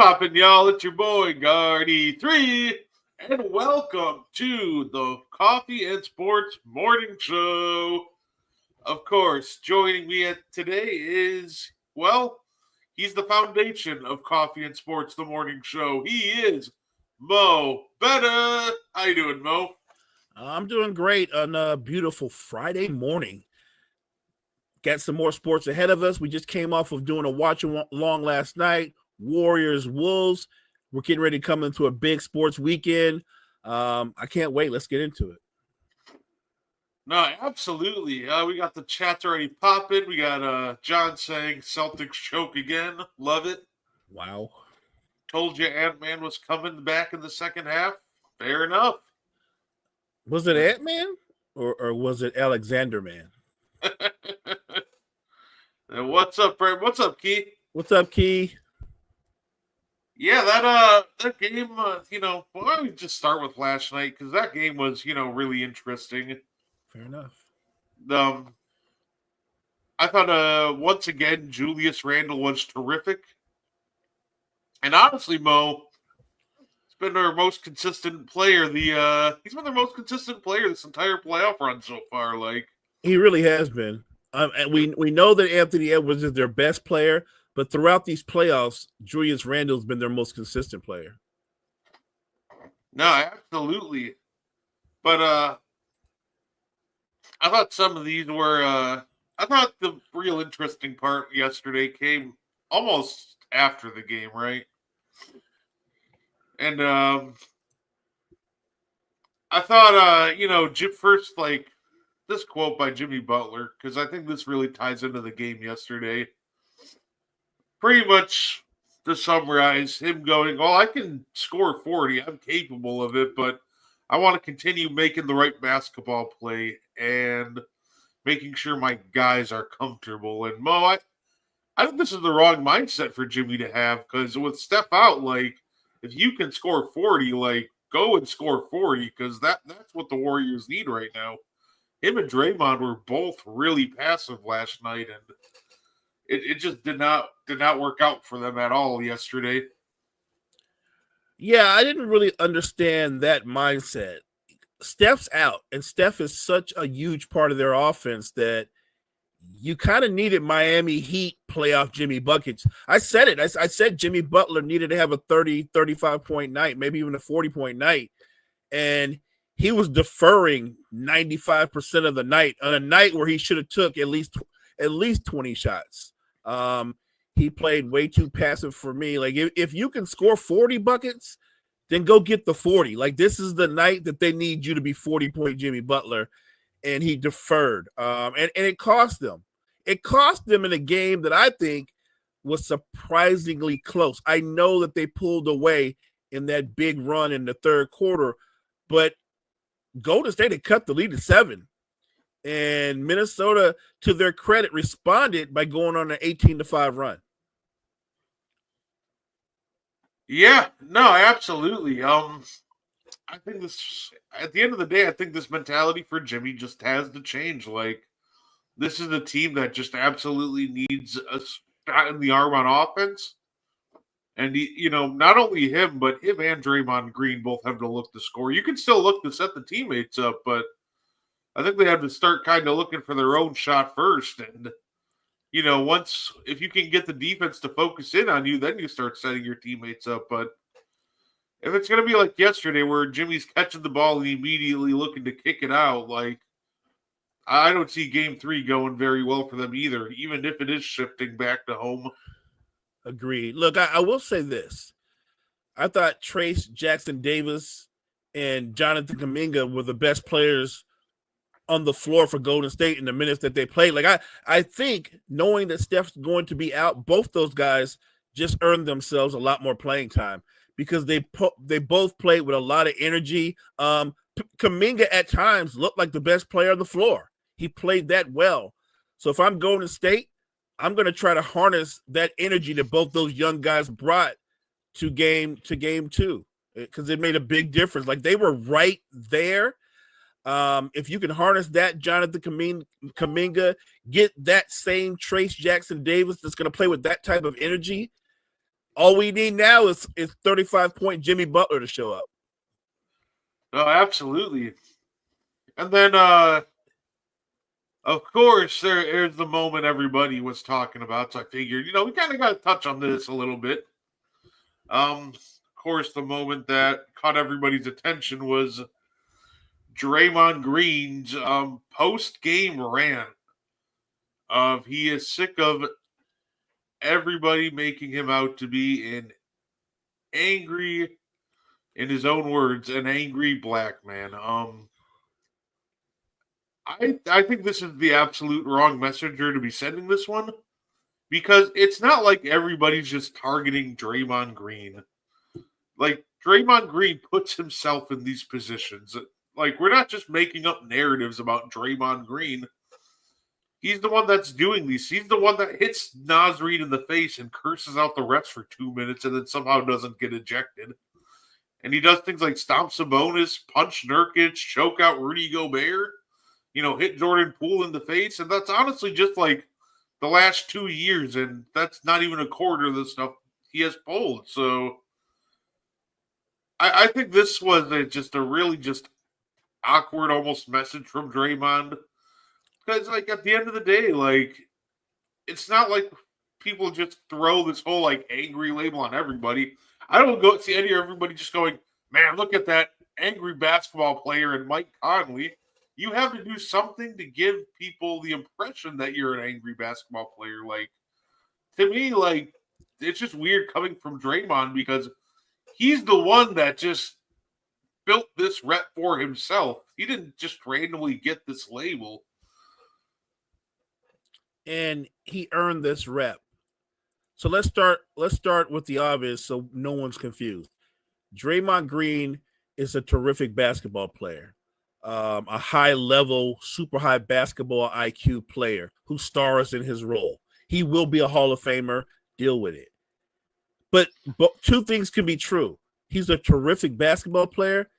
poppin', y'all? It's your boy Guardy3, and welcome to the Coffee and Sports Morning Show. Of course, joining me today is, he's the foundation of Coffee and Sports, the morning show. He is Mo Betta. How you doing, Mo? I'm doing great on a beautiful Friday morning. Got some more sports ahead of us. We just came off of doing a watch along last night. Warriors, Wolves. We're getting ready to come into a big sports weekend. I can't wait. Let's get into it. No, absolutely. We got the chats already popping. We got John saying Celtics choke again. Love it. Wow. Told you Ant-Man was coming back in the second half. Fair enough. Was it Ant-Man or was it Alexander Man? What's up, Brad? What's up, Key? What's up, Key? Yeah, that game, why don't we just start with last night, because that game was, really interesting. Fair enough. I thought, once again, Julius Randle was terrific. And honestly, Mo, he's been their most consistent player. He's been their most consistent player this entire playoff run so far. He really has been. And we know that Anthony Edwards is their best player, but throughout these playoffs, Julius Randle's been their most consistent player. No, absolutely. But I thought some of these were. I thought the real interesting part yesterday came almost after the game, right? And I thought, first, this quote by Jimmy Butler, because I think this really ties into the game yesterday. Pretty much to summarize, him going, "Oh, I can score 40. I'm capable of it, but I want to continue making the right basketball play and making sure my guys are comfortable." And Mo, I think this is the wrong mindset for Jimmy to have, because with Steph out, if you can score 40, go and score 40, because that's what the Warriors need right now. Him and Draymond were both really passive last night, and it just did not work out for them at all yesterday. Yeah, I didn't really understand that mindset. Steph's out, and Steph is such a huge part of their offense that you kind of needed Miami Heat playoff Jimmy buckets. I said it. I said Jimmy Butler needed to have a 30, 35-point night, maybe even a 40-point night. And he was deferring 95% of the night on a night where he should have took at least 20 shots. He played way too passive for me. If you can score 40 buckets, then go get the 40. This is the night that they need you to be 40-point Jimmy Butler. And he deferred. And it cost them. It cost them in a game that I think was surprisingly close. I know that they pulled away in that big run in the third quarter, but Golden State had cut the lead to 7. And Minnesota, to their credit, responded by going on an 18-5 run. Yeah, no, absolutely. I think this, at the end of the day, I think this mentality for Jimmy just has to change. This is a team that just absolutely needs a shot in the arm on offense. And, not only him, but him and Draymond Green both have to look to score. You can still look to set the teammates up, but I think they have to start kind of looking for their own shot first. And, if you can get the defense to focus in on you, then you start setting your teammates up. But if it's going to be like yesterday where Jimmy's catching the ball and immediately looking to kick it out, I don't see game 3 going very well for them either, even if it is shifting back to home. Agreed. Look, I will say this. I thought Trace Jackson Davis and Jonathan Kuminga were the best players on the floor for Golden State in the minutes that they played. I think knowing that Steph's going to be out, both those guys just earned themselves a lot more playing time, because they both played with a lot of energy. Kuminga at times looked like the best player on the floor. He played that well. So if I'm Golden State, I'm going to try to harness that energy that both those young guys brought to game 2, because it made a big difference. They were right there. If you can harness that, Jonathan Kuminga, get that same Trace Jackson Davis that's going to play with that type of energy, All we need now is 35-point Jimmy Butler to show up. Oh, absolutely. And then, of course, there's the moment everybody was talking about. So I figured, we kind of got to touch on this a little bit. Of course, the moment that caught everybody's attention was Draymond Green's post-game rant of he is sick of everybody making him out to be an angry, in his own words, an angry black man. I think this is the absolute wrong messenger to be sending this one, because it's not like everybody's just targeting Draymond Green. Like, Draymond Green puts himself in these positions. Like, we're not just making up narratives about Draymond Green. He's the one that's doing these. He's the one that hits Naz Reid in the face and curses out the refs for 2 minutes and then somehow doesn't get ejected. And he does things like stomp Sabonis, punch Nurkic, choke out Rudy Gobert, hit Jordan Poole in the face. And that's honestly just like the last 2 years. And that's not even a quarter of the stuff he has pulled. So I think this was just a really awkward almost message from Draymond. Because, like, at the end of the day, like, it's not like people just throw this whole, like, angry label on everybody. I don't go see any of everybody just going, man, look at that angry basketball player and Mike Conley. You have to do something to give people the impression that you're an angry basketball player. Like, to me, like, it's just weird coming from Draymond because he's the one that just built this rep for himself. He didn't just randomly get this label. And he earned this rep. So let's start with the obvious so no one's confused. Draymond Green is a terrific basketball player, a high-level, super high basketball IQ player who stars in his role. He will be a Hall of Famer. Deal with it. But two things can be true. He's a terrific basketball player.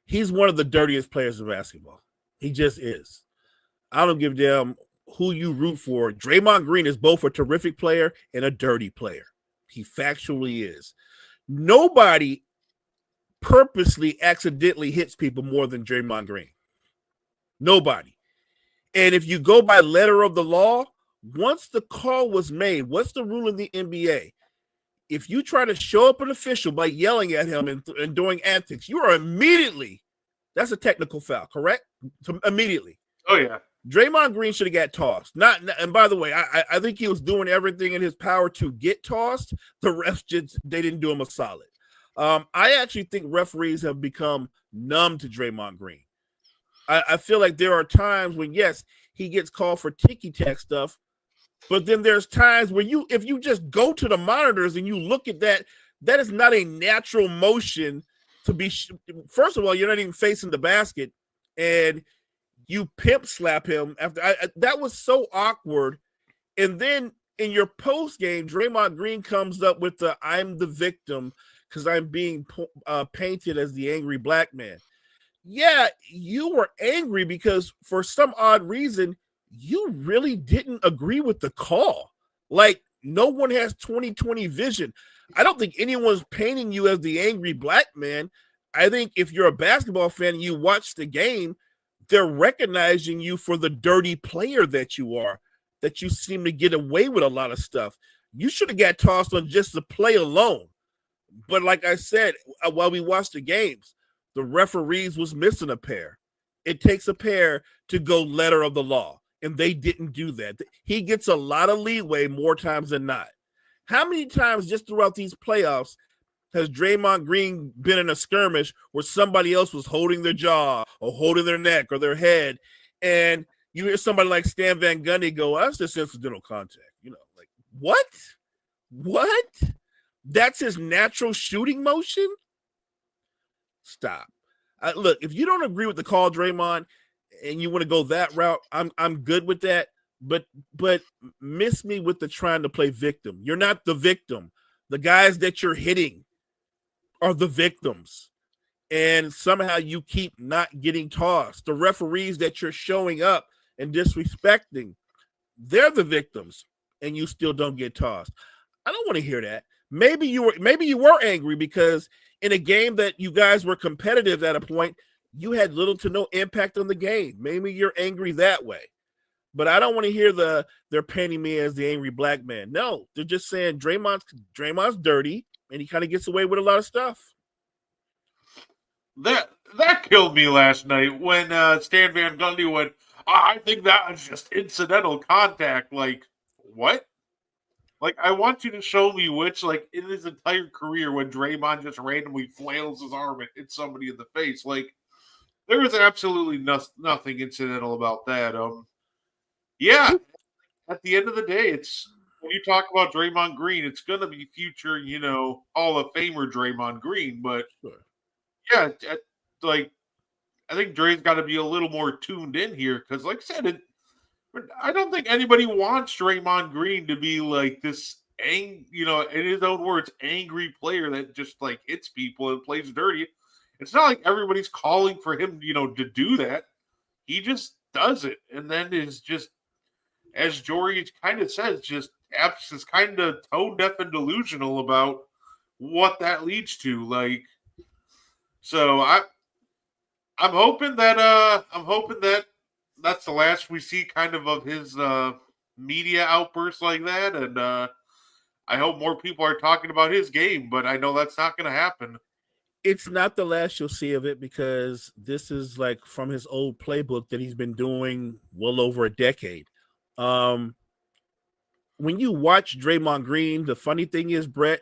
He's one of the dirtiest players in basketball. He just is. I don't give a damn who you root for. Draymond Green is both a terrific player and a dirty player. He factually is. Nobody purposely, accidentally hits people more than Draymond Green. Nobody. And if you go by letter of the law, once the call was made, what's the rule in the NBA? If you try to show up an official by yelling at him and doing antics, you are immediately, that's a technical foul, correct? Immediately. Oh, yeah. Draymond Green should have got tossed. And by the way, I think he was doing everything in his power to get tossed. The refs they didn't do him a solid. I actually think referees have become numb to Draymond Green. I feel like there are times when, yes, he gets called for ticky-tack stuff, but then there's times where if you just go to the monitors and you look at that, that is not a natural motion to be. First of all, you're not even facing the basket, and you pimp slap him after that was so awkward. And then in your post game, Draymond Green comes up with I'm the victim because I'm being painted as the angry black man. Yeah, you were angry because for some odd reason, you really didn't agree with the call. Like, no one has 20/20 vision. I don't think anyone's painting you as the angry black man. I think if you're a basketball fan and you watch the game, they're recognizing you for the dirty player that you are, that you seem to get away with a lot of stuff. You should have got tossed on just the play alone. But like I said, while we watched the games, the referees was missing a pair. It takes a pair to go letter of the law, and they didn't do that. He gets a lot of leeway more times than not. How many times just throughout these playoffs has Draymond Green been in a skirmish where somebody else was holding their jaw or holding their neck or their head, and you hear somebody like Stan Van Gundy go, that's just incidental contact. Like, what? What? That's his natural shooting motion? Stop. Look, if you don't agree with the call, Draymond, and you want to go that route, I'm good with that. But miss me with the trying to play victim. You're not the victim. The guys that you're hitting are the victims. And somehow you keep not getting tossed. The referees that you're showing up and disrespecting, they're the victims, and you still don't get tossed. I don't want to hear that. maybe you were angry because in a game that you guys were competitive at a point, you had little to no impact on the game. Maybe you're angry that way. But I don't want to hear they're painting me as the angry black man. No, they're just saying Draymond's dirty and he kind of gets away with a lot of stuff. That killed me last night when Stan Van Gundy went, I think that was just incidental contact. Like, what? Like, I want you to show me which, like, in his entire career when Draymond just randomly flails his arm and hits somebody in the face. Like, there was absolutely nothing incidental about that. Yeah, at the end of the day, it's when you talk about Draymond Green, it's going to be future, Hall of Famer Draymond Green. But Sure. yeah, like, I think Dre's got to be a little more tuned in here because, like I said, I don't think anybody wants Draymond Green to be like this, in his own words, angry player that just like hits people and plays dirty. It's not like everybody's calling for him, to do that. He just does it, and then is just, as Jory kind of says, just is kind of tone deaf and delusional about what that leads to. Like, so I'm hoping that that's the last we see kind of his media outbursts like that, and I hope more people are talking about his game, but I know that's not going to happen. It's not the last you'll see of it because this is like from his old playbook that he's been doing well over a decade. When you watch Draymond Green, the funny thing is, Brett,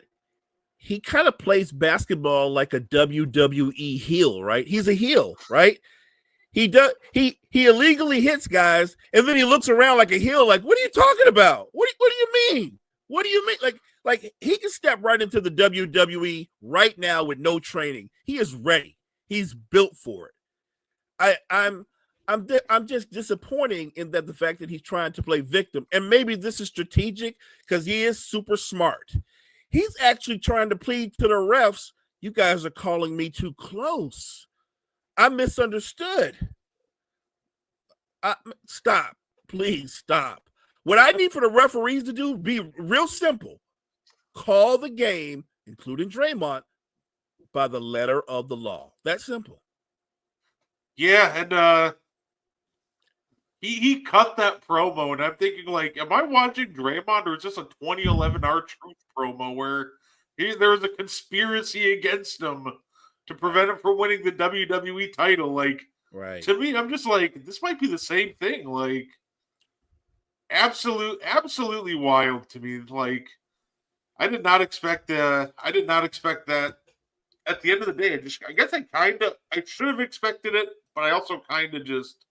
he kind of plays basketball like a WWE heel, right? He's a heel, right? He illegally hits guys, and then he looks around like a heel, like, what are you talking about? What do you mean? What do you mean? Like he can step right into the WWE right now with no training. He is ready. He's built for it. I'm just disappointing in that the fact that he's trying to play victim, and maybe this is strategic because he is super smart. He's actually trying to plead to the refs. You guys are calling me too close. I misunderstood. Stop. Please stop. What I need for the referees to do be real simple. Call the game, including Draymond, by the letter of the law. That's simple. Yeah, and he cut that promo, and I'm thinking, like, am I watching Draymond, or is this a 2011 R-Truth promo where there was a conspiracy against him to prevent him from winning the WWE title? Like, right. To me, I'm just like, this might be the same thing. Like, absolutely wild to me. Like, I did not expect that. At the end of the day, I guess I should have expected it, but I also kind of just.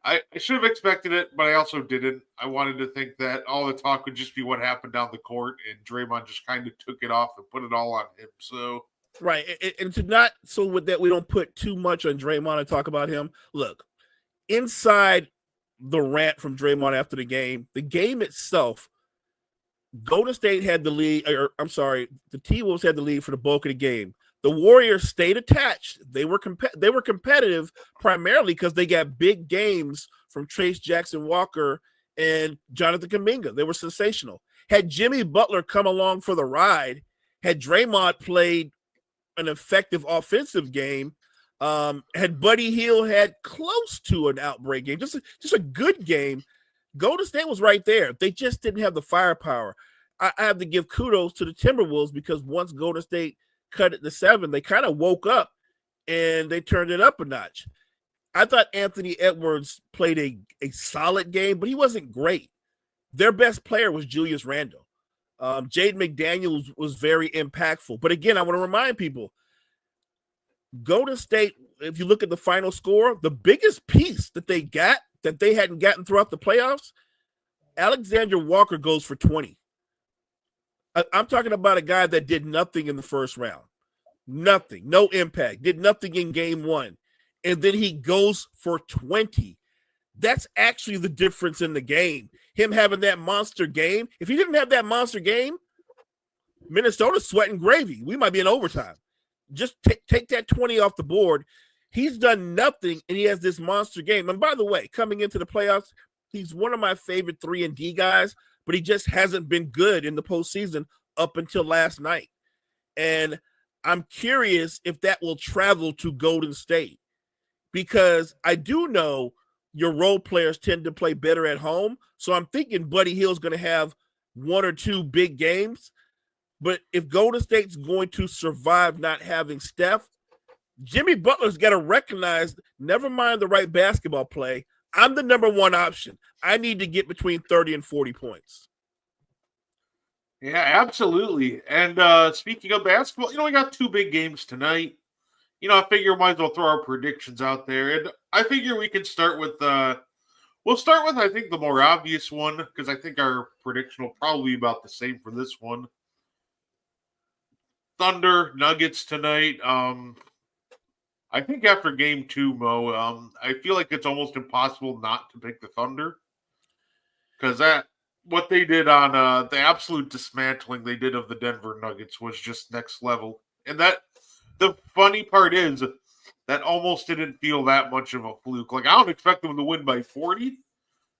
I should have expected it, but I also didn't. I wanted to think that all the talk would just be what happened down the court, and Draymond just kind of took it off and put it all on him. So right, and to not so with that we don't put too much on Draymond and talk about him. Look, inside the rant from Draymond after the game itself, Golden State had the lead. The T-Wolves had the lead for the bulk of the game. The Warriors stayed attached. They were competitive primarily because they got big games from Trace Jackson Walker and Jonathan Kuminga. They were sensational. Had Jimmy Butler come along for the ride, had Draymond played an effective offensive game, had Buddy Hield had close to an outbreak game, just a good game, Golden State was right there. They just didn't have the firepower. I have to give kudos to the Timberwolves because once Golden State cut it to 7, they kind of woke up and they turned it up a notch. I thought Anthony Edwards played a solid game, but he wasn't great. Their best player was Julius Randle. Jaden McDaniels was very impactful. But again, I want to remind people, Golden State, if you look at the final score, the biggest piece that they got that they hadn't gotten throughout the playoffs, Alexander Walker goes for 20. I'm talking about a guy that did nothing in the first round. Nothing. No impact. Did nothing in game 1. And then he goes for 20. That's actually the difference in the game. Him having that monster game. If he didn't have that monster game, Minnesota's sweating gravy. We might be in overtime. Just take that 20 off the board. He's done nothing, and he has this monster game. And by the way, coming into the playoffs, he's one of my favorite 3-and-D guys, but he just hasn't been good in the postseason up until last night. And I'm curious if that will travel to Golden State, because I do know your role players tend to play better at home. So I'm thinking Buddy Hield's going to have one or two big games. But if Golden State's going to survive not having Steph, Jimmy Butler's got to recognize, never mind the right basketball play, I'm the number one option. I need to get between 30 and 40 points. Yeah, absolutely. And speaking of basketball, we got two big games tonight. I figure we might as well throw our predictions out there. And I figure we can start with we'll start with, I think, the more obvious one, because I think our prediction will probably be about the same for this one. Thunder Nuggets tonight. I think after game 2, Mo, I feel like it's almost impossible not to pick the Thunder, because what they did on the absolute dismantling they did of the Denver Nuggets was just next level. And the funny part is that almost didn't feel that much of a fluke. Like, I don't expect them to win by 40,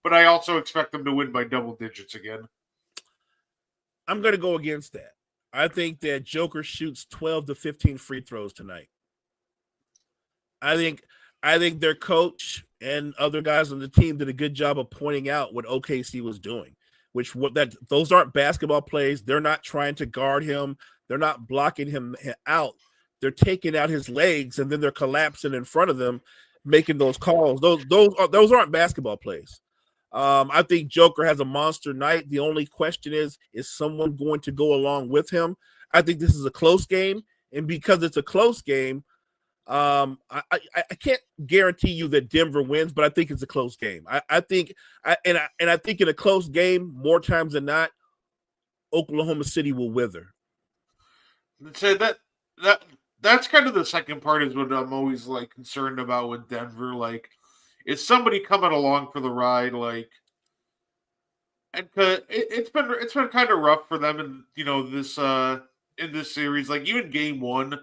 but I also expect them to win by double digits again. I'm going to go against that. I think that Joker shoots 12 to 15 free throws tonight. I think their coach and other guys on the team did a good job of pointing out what OKC was doing, those aren't basketball plays. They're not trying to guard him. They're not blocking him out. They're taking out his legs, and then they're collapsing in front of them, making those calls. Those aren't basketball plays. I think Joker has a monster night. The only question is someone going to go along with him? I think this is a close game, and because it's a close game, I can't guarantee you that Denver wins, but I think it's a close game. I think in a close game, more times than not, Oklahoma City will wither. So that's kind of the second part is what I'm always like concerned about with Denver. Like, is somebody coming along for the ride? Like, and it's been kind of rough for them in this series. Like, even game 1,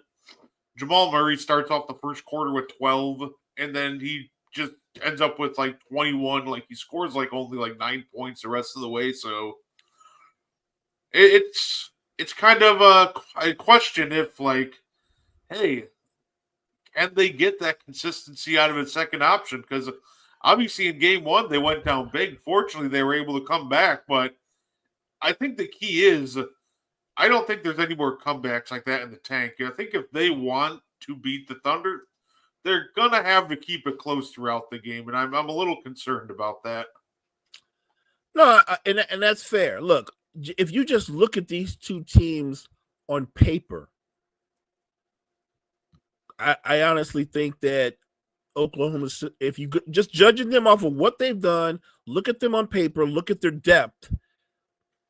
Jamal Murray starts off the first quarter with 12, and then he just ends up with like 21. Like, he scores like only like 9 points the rest of the way. So it's kind of a question if, like, hey, can they get that consistency out of a second option? Because obviously in game 1 they went down big. Fortunately, they were able to come back, but I think the key is I don't think there's any more comebacks like that in the tank. I think if they want to beat the Thunder, they're gonna have to keep it close throughout the game, and I'm a little concerned about that. No, and that's fair. Look, if you just look at these two teams on paper, I honestly think that Oklahoma, if you just judging them off of what they've done, look at them on paper, look at their depth,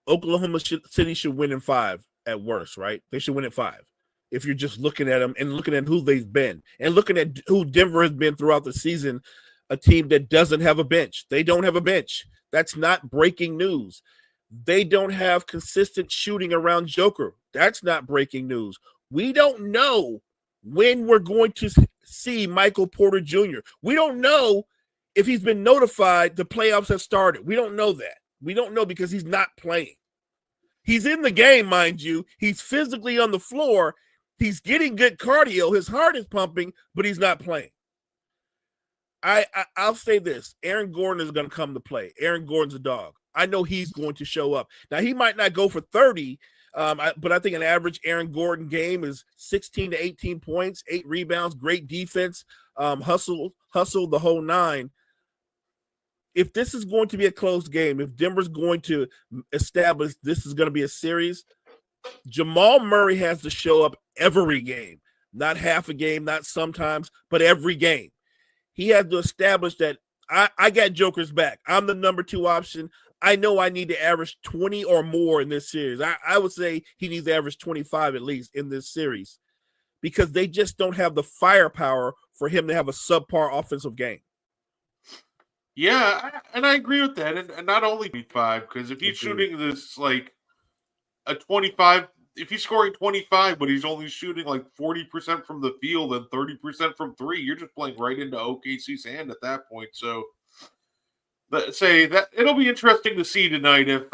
Oklahoma City should win in 5 at worst, right? They should win at 5. If you're just looking at them and looking at who they've been and looking at who Denver has been throughout the season, a team that doesn't have a bench. They don't have a bench. That's not breaking news. They don't have consistent shooting around Joker. That's not breaking news. We don't know when we're going to see Michael Porter Jr. We don't know if he's been notified the playoffs have started. We don't know that. We don't know because he's not playing. He's in the game, mind you. He's physically on the floor. He's getting good cardio. His heart is pumping, but he's not playing. I'll say this. Aaron Gordon is going to come to play. Aaron Gordon's a dog. I know he's going to show up. Now, he might not go for 30, but I think an average Aaron Gordon game is 16 to 18 points, 8 rebounds, great defense, hustle the whole 9. If this is going to be a close game, if Denver's going to establish this is going to be a series, Jamal Murray has to show up every game, not half a game, not sometimes, but every game. He has to establish that I got Joker's back. I'm the number 2 option. I know I need to average 20 or more in this series. I would say he needs to average 25 at least in this series because they just don't have the firepower for him to have a subpar offensive game. Yeah, and I agree with that. And not only B5, because if he's shooting this like a 25, if he's scoring 25, but he's only shooting like 40% from the field and 30% from 3, you're just playing right into OKC's hand at that point. So say that it'll be interesting to see tonight if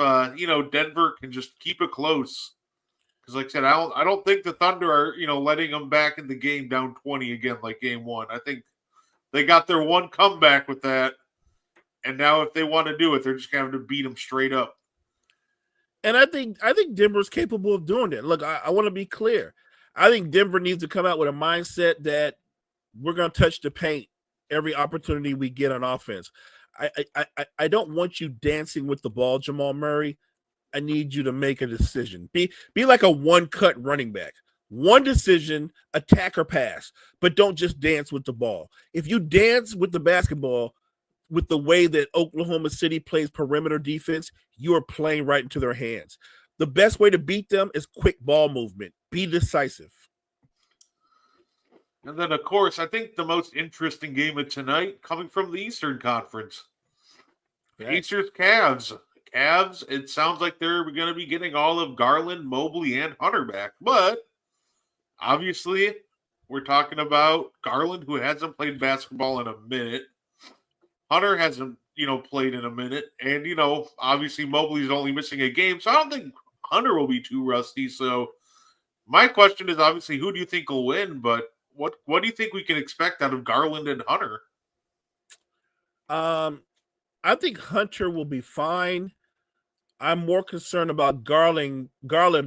Denver can just keep it close Because, like I said, I don't think the Thunder are letting them back in the game down 20 again like game one. I think they got their one comeback with that, and now if they want to do it, they're just going to have to beat them straight up. And I think Denver's capable of doing that. Look, I want to be clear. I think Denver needs to come out with a mindset that we're going to touch the paint every opportunity we get on offense. I don't want you dancing with the ball, Jamal Murray. I need you to make a decision. Be like a one-cut running back. One decision, attack or pass, but don't just dance with the ball. If you dance with the basketball with the way that Oklahoma City plays perimeter defense, you are playing right into their hands. The best way to beat them is quick ball movement. Be decisive. And then, of course, I think the most interesting game of tonight coming from the Eastern Conference. Pacers, Cavs. Cavs, it sounds like they're going to be getting all of Garland, Mobley, and Hunter back. But, obviously, we're talking about Garland, who hasn't played basketball in a minute. Hunter hasn't, played in a minute. And, obviously Mobley's only missing a game. So I don't think Hunter will be too rusty. So my question is, obviously, who do you think will win? But what do you think we can expect out of Garland and Hunter? I think Hunter will be fine. I'm more concerned about Garland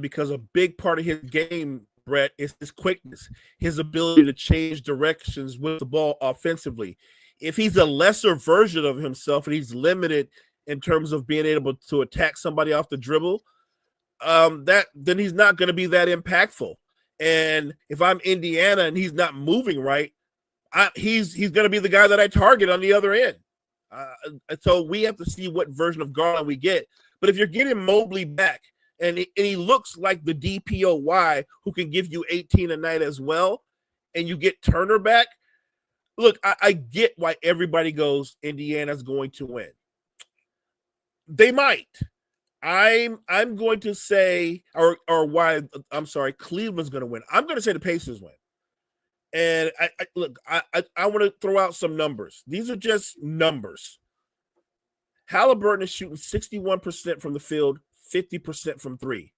because a big part of his game, Brett, is his quickness, his ability to change directions with the ball offensively. If he's a lesser version of himself and he's limited in terms of being able to attack somebody off the dribble, then he's not going to be that impactful. And if I'm Indiana and he's not moving right, he's going to be the guy that I target on the other end. So we have to see what version of Garland we get. But if you're getting Mobley back and he looks like the DPOY who can give you 18 a night as well, and you get Turner back, look, I get why everybody goes Indiana's going to win. They might. I'm going to say, or why, I'm sorry, Cleveland's going to win. I'm going to say the Pacers win. And I want to throw out some numbers. These are just numbers. Halliburton is shooting 61% from the field, 50% from three.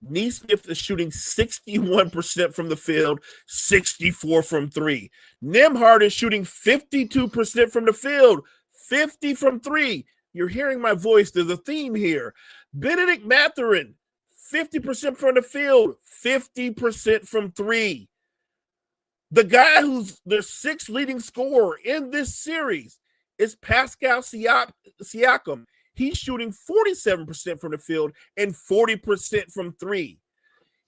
Nesmith is shooting 61% from the field, 64 from three. Nembhard is shooting 52% from the field, 50 from three. You're hearing my voice. There's a theme here. Benedict Mathurin, 50% from the field, 50% from three. The guy who's their sixth leading scorer in this series is Pascal Siakam. He's shooting 47% from the field and 40% from three.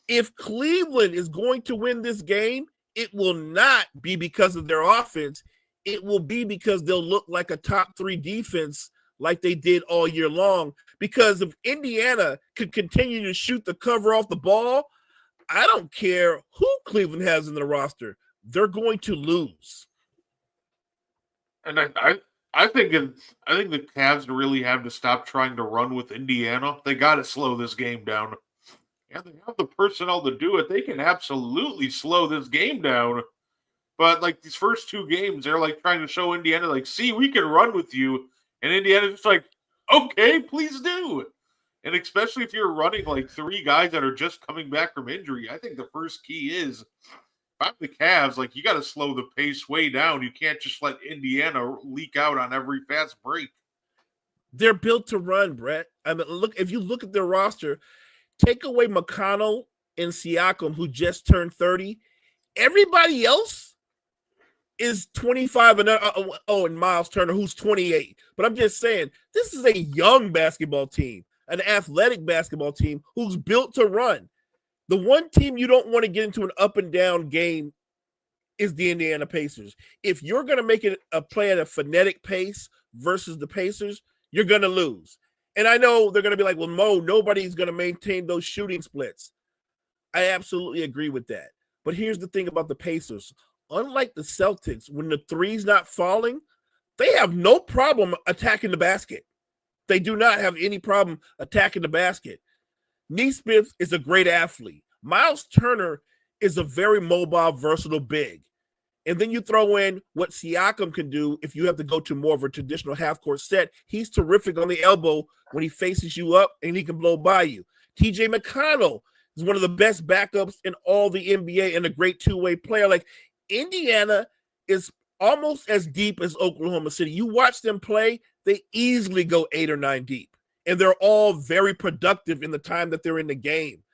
If Cleveland is going to win this game, it will not be because of their offense. It will be because they'll look like a top three defense like they did all year long. Because if Indiana could continue to shoot the cover off the ball, I don't care who Cleveland has in the roster. They're going to lose. And I think the Cavs really have to stop trying to run with Indiana. They got to slow this game down. And they have the personnel to do it. They can absolutely slow this game down. But like these first two games, they're like trying to show Indiana, like, see, we can run with you. And Indiana's just like, okay, please do. And especially if you're running like three guys that are just coming back from injury, I think the first key is, if I'm the Cavs, like, you got to slow the pace way down. You can't just let Indiana leak out on every fast break. They're built to run, Brett. I mean, look, if you look at their roster, take away McConnell and Siakam, who just turned 30. Everybody else is 25 and and Miles Turner, who's 28. But I'm just saying, this is a young basketball team, an athletic basketball team who's built to run. The one team you don't want to get into an up and down game is the Indiana Pacers. If you're going to make it a play at a frenetic pace versus the Pacers, you're going to lose. And I know they're going to be like, well, Mo, nobody's going to maintain those shooting splits. I absolutely agree with that. But here's the thing about the Pacers. Unlike the Celtics, when the three's not falling, they have no problem attacking the basket. They do not have any problem attacking the basket. Nesmith is a great athlete. Miles Turner is a very mobile, versatile big. And then you throw in what Siakam can do if you have to go to more of a traditional half-court set. He's terrific on the elbow when he faces you up and he can blow by you. TJ McConnell He's one of the best backups in all the NBA and a great two-way player. Like, Indiana is almost as deep as Oklahoma City. You watch them play, they easily go 8 or 9 deep. And they're all very productive in the time that they're in the game.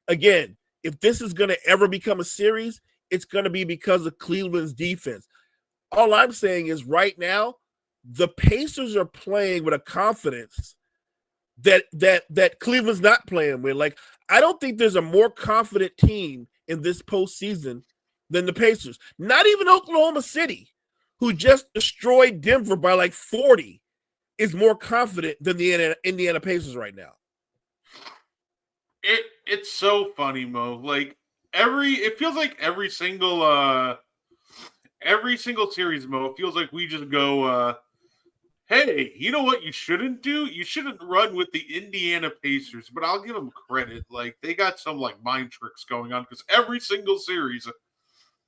Again, if this is going to ever become a series, it's going to be because of Cleveland's defense. All I'm saying is right now, the Pacers are playing with a confidence that Cleveland's not playing with. Like, I don't think there's a more confident team in this postseason than the Pacers. Not even Oklahoma City, who just destroyed Denver by like 40, is more confident than the Indiana Pacers right now. It's so funny, Mo. Like, it feels like every single series, Mo, it feels like we just go, hey, you know what you shouldn't do? You shouldn't run with the Indiana Pacers, but I'll give them credit. Like, they got some like mind tricks going on because every single series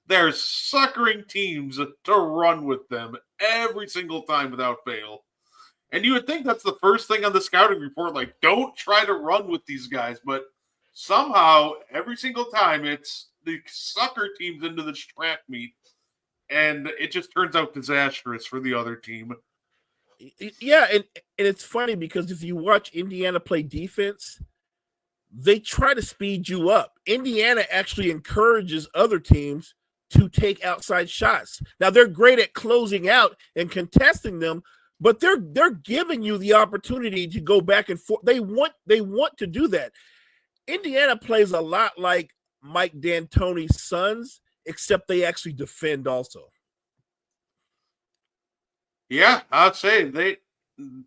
they're suckering teams to run with them every single time without fail. And you would think that's the first thing on the scouting report, like, don't try to run with these guys, but somehow every single time it's the sucker teams into the track meet, and it just turns out disastrous for the other team. Yeah, and it's funny because if you watch Indiana play defense, they try to speed you up. Indiana actually encourages other teams to take outside shots. Now, they're great at closing out and contesting them, but they're giving you the opportunity to go back and forth. They want to do that. Indiana plays a lot like Mike D'Antoni's Suns, except they actually defend also. Yeah, I'd say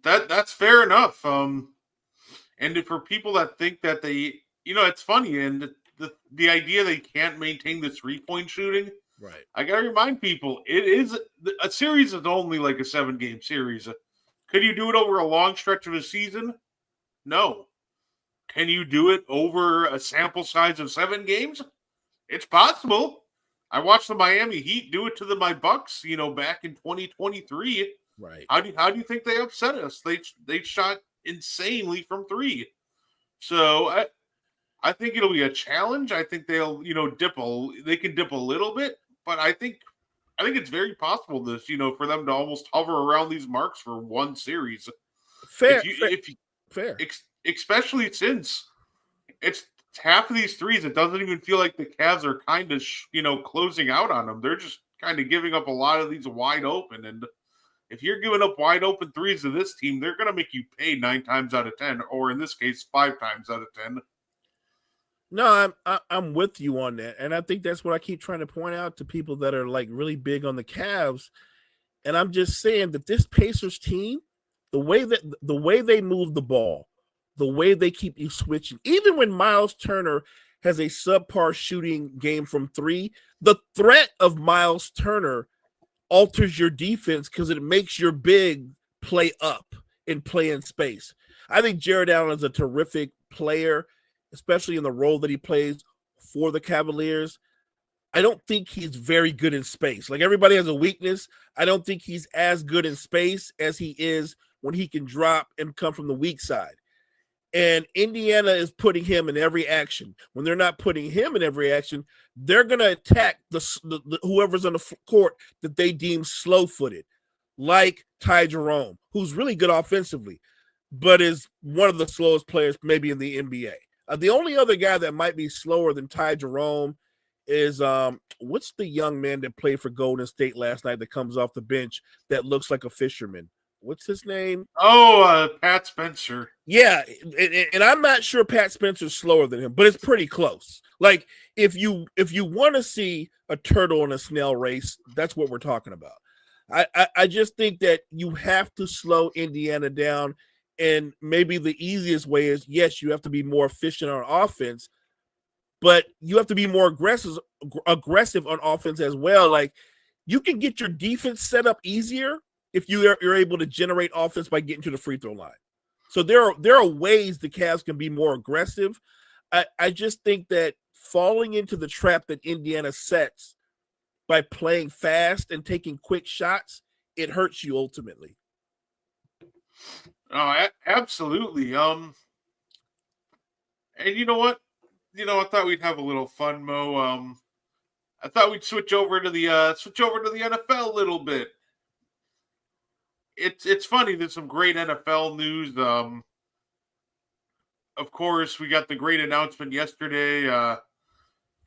that's fair enough. And for people that think that it's funny, and the idea they can't maintain the 3-point shooting. Right. I gotta remind people, it is a series is only like a 7-game series. Could you do it over a long stretch of a season? No. Can you do it over a sample size of 7 games? It's possible. I watched the Miami Heat do it to my Bucks, back in 2023. Right. How do you think they upset us? They shot insanely from 3. So I think it'll be a challenge. I think they'll, they can dip a little bit, but I think it's very possible for them to almost hover around these marks for one series. Fair. Especially since it's half of these threes, it doesn't even feel like the Cavs are kind of, closing out on them. They're just kind of giving up a lot of these wide open. And if you're giving up wide open threes to this team, they're going to make you pay 9 times out of 10, or in this case, 5 times out of 10. No, I'm with you on that. And I think that's what I keep trying to point out to people that are like really big on the Cavs. And I'm just saying that this Pacers team, the way they move the ball, the way they keep you switching, even when Miles Turner has a subpar shooting game from 3, the threat of Miles Turner alters your defense because it makes your big play up and play in space. I think Jared Allen is a terrific player, especially in the role that he plays for the Cavaliers. I don't think he's very good in space. Like, everybody has a weakness. I don't think he's as good in space as he is when he can drop and come from the weak side. And Indiana is putting him in every action. When they're not putting him in every action, they're going to attack the whoever's on the court that they deem slow-footed, like Ty Jerome, who's really good offensively, but is one of the slowest players maybe in the NBA. The only other guy that might be slower than Ty Jerome is what's the young man that played for Golden State last night that comes off the bench that looks like a fisherman? What's his name? Oh, Pat Spencer. Yeah, and I'm not sure Pat Spencer's slower than him, but it's pretty close. Like, if you want to see a turtle in a snail race, that's what we're talking about. I just think that you have to slow Indiana down, and maybe the easiest way is, yes, you have to be more efficient on offense, but you have to be more aggressive on offense as well. Like, you can get your defense set up easier if you're able to generate offense by getting to the free throw line. So there are ways the Cavs can be more aggressive. I just think that falling into the trap that Indiana sets by playing fast and taking quick shots, it hurts you ultimately. Oh, absolutely. And you know what? I thought we'd have a little fun, Mo. I thought we'd switch over to the NFL a little bit. It's funny. There's some great NFL news. Of course, we got the great announcement yesterday.